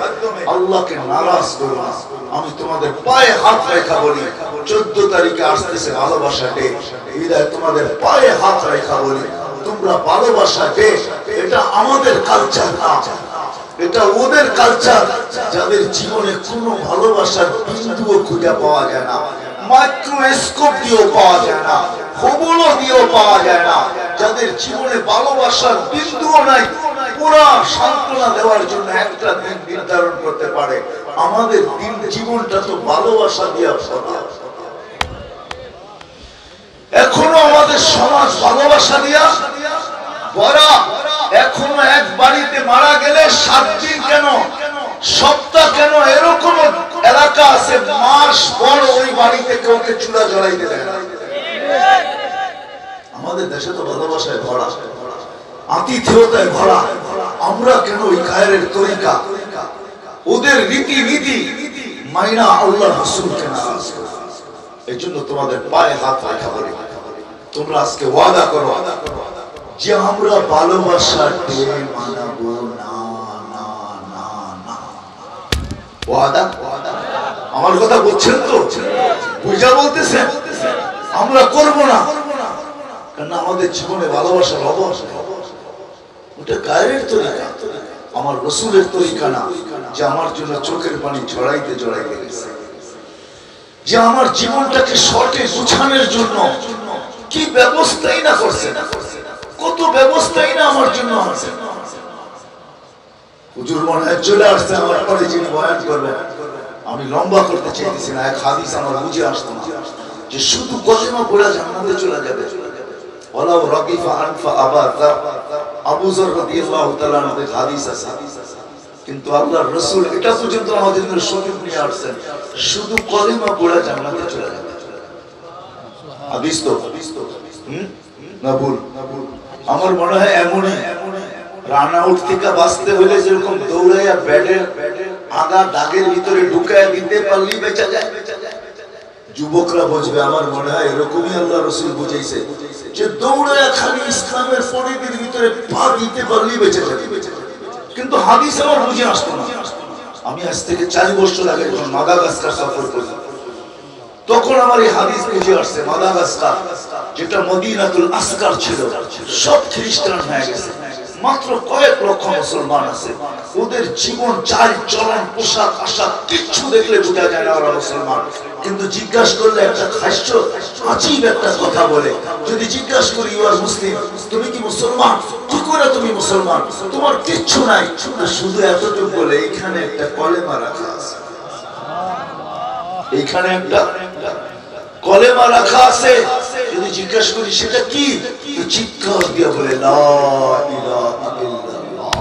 Speaker 1: আল্লাহকে নারাজ করো না। আমি তোমাদের পায়ে হাত রেখা বলি, 14 তারিখে আসতেছে ভালোবাসা ডে, বিদায় তোমাদের পায়ে হাত রেখা বলি, তোমরা ভালোবাসা ডে, এটা আমাদের কালচার না, এটা ওদের কালচার, যাদের জীবনে কোনো ভালোবাসার বিন্দুও খুঁজে পাওয়া যায় না, মাইক্রোস্কোপ দিয়েও পাওয়া যায় না, খবরও দিয়েও পাওয়া যায় না, যাদের জীবনে ভালোবাসার বিন্দুও নাই, পুরা সান্ত্বনা দেওয়ার জন্য একটা দিন নির্ধারণ করতে পারে। আমাদের দিন জীবনটা তো ভালোবাসা দিয়ে ভরা। এখনো আমাদের সমাজ ভালোবাসা দিয়া ভরা। এখনো এক বাড়িতে মারা গেলে 7 দিন কেন, সপ্তাহ কেন, এরকম এলাকা আছে মাস পর ওই বাড়িতে কাউকে চূড়া জ্বলাইতে দেয় না। আমাদের দেশে তো ভালোবাসায় ভরা, আতিথেয়তায় ভরা। আমরা কেন ওই গায়ের তরিকা, ওদের রীতিনীতি মাইনা আল্লাহ রাসূলকে নারাজ করি? এই জন্য তোমাদের পায়ে হাত রাখা বলি, তোমরা আজকে ওয়াদা করো যে আমরা ভালোবাসা ডে মানাবো না, না, না, না। ওয়াদা? আমার কথা বলছেন তো? বুঝা বলতেছেন? আমরা করব না, কারণ আমাদের জীবনে ভালোবাসার অভাব। ওটা গায়ের তরিকা, আমার রাসূলের তরিকা না, যে আমার জন্য চোখের পানি ঝরাইতে ঝরাইতে গেছে, যে আমার জীবনটাকে শর্টে গুছানোর জন্য কি ব্যবস্থাই না করছে, কত ব্যবস্থাই না আমার জন্য আছে। হুজুর মনে হয় চলে আসছে আমার পরে, যিনি বয়ান করবেন। আমি লম্বা করতে চাইতেছি না, এক হাদিস আমার বুঝে আসতো না, যে শুধু কলেমা পড়া জান্নাতে চলে যাবে। ওয়ালাউ রাকিফা আনফা আবাদা, আবু যর রাদিয়াল্লাহু তাআলা এর হাদিস আছে, কিন্তু আল্লাহর রাসূল এটা পর্যন্ত আমাদের জন্য সঠিক নিয়ে আসছেন, শুধু কলেমা পড়া জান্নাতে চলে যাবে। হাদিস তো না ভুল? আমার মনে হয় এমনই রান আউট থেকে বাঁচতে হলে যেরকম দৌড়াইয়া ব্যাটের আগা দাগের ভিতরে ঢুকায় দিতে পারলি বেঁচে যায়। যুবকরা বুঝবে, আমার মনে হয় এরকমই আল্লাহ রাসূল বুঝাইছে, যে দৌড়াইয়া খালি ইসলামের পরিধির ভিতরে পা দিতে পারলি বেঁচে যাবে। কিন্তু হাদিস আমার বুঝে আসতো না। আমি আজ থেকে 4 বছর আগে যখন মাদাগাস্কার সফর করি, তখন আমার এই হাদিস বুঝে আসছে। মাদাগাস্কার যেটা মদিনাতুল আসকার ছিল, সব খ্রিস্টান হয়ে গেছে, মাত্র কয়েক লক্ষ মুসলমান আছে। ওদের জীবন চাল চলন পোশাক আশাক কিচ্ছু দেখলে বোঝা যায় না ওরা মুসলমান। কিন্তু জিজ্ঞাসা করলে একটা হাস্য আজীব একটা কথা বলে। যদি জিজ্ঞাসা করি ইউ আর মুসলিম, তুমি কি মুসলমান, কি করে তুমি মুসলমান, তোমার কিচ্ছু নাই, শুধু এতটুকু বলে এখানে একটা কলেমা রাখা আছে, এইখানে একটা কলেমা রাখা আছে। যদি জিজ্ঞাসা করি সেটা কি, চিৎকার দিয়ে বলে লা ইলাহা ইল্লাল্লাহ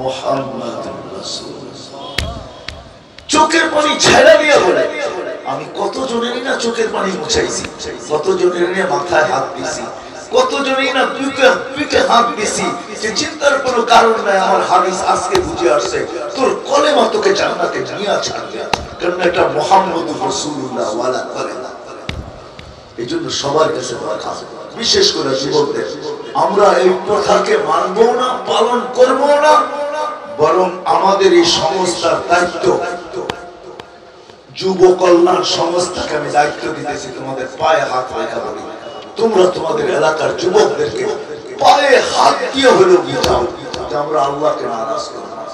Speaker 1: মুহাম্মাদুর রাসূলুল্লাহ। চোখের পানি ছেড়ে দিয়ে বলে। আমি কত জনেরই না চোখের পানি মুছাইছি, কত জনেরই না মাথায় হাত দিছি, কত জনেরই না পিঠে হাত দিছি, যে চিন্তার কোনো কারণ নাই। আমার হাদিস আজকে বুঝে আসছে, তোর কলেমা তোকে জান্নাতে নিয়ে ছাড়বে, কারণ এটা মুহাম্মাদুর রাসূলুল্লাহ ওয়ালা কলেমা। এই জন্য সবার কাছে কথা, বিশেষ করে যুবকদের, আমরা এই প্রথাকে মানবো না, পালন করবো না, বরং আমাদের এই সংস্থার দায়িত্ব, যুব কল্যাণ সংস্থাকে আমি দায়িত্ব দিতেছি, তোমাদের পায়ে হাত রেখা বলি, তোমরা তোমাদের এলাকার যুবকদেরকে পায়ে হাত দিয়ে হলেও বুঝাও যে আমরা আল্লাহকে নারাজ করব না।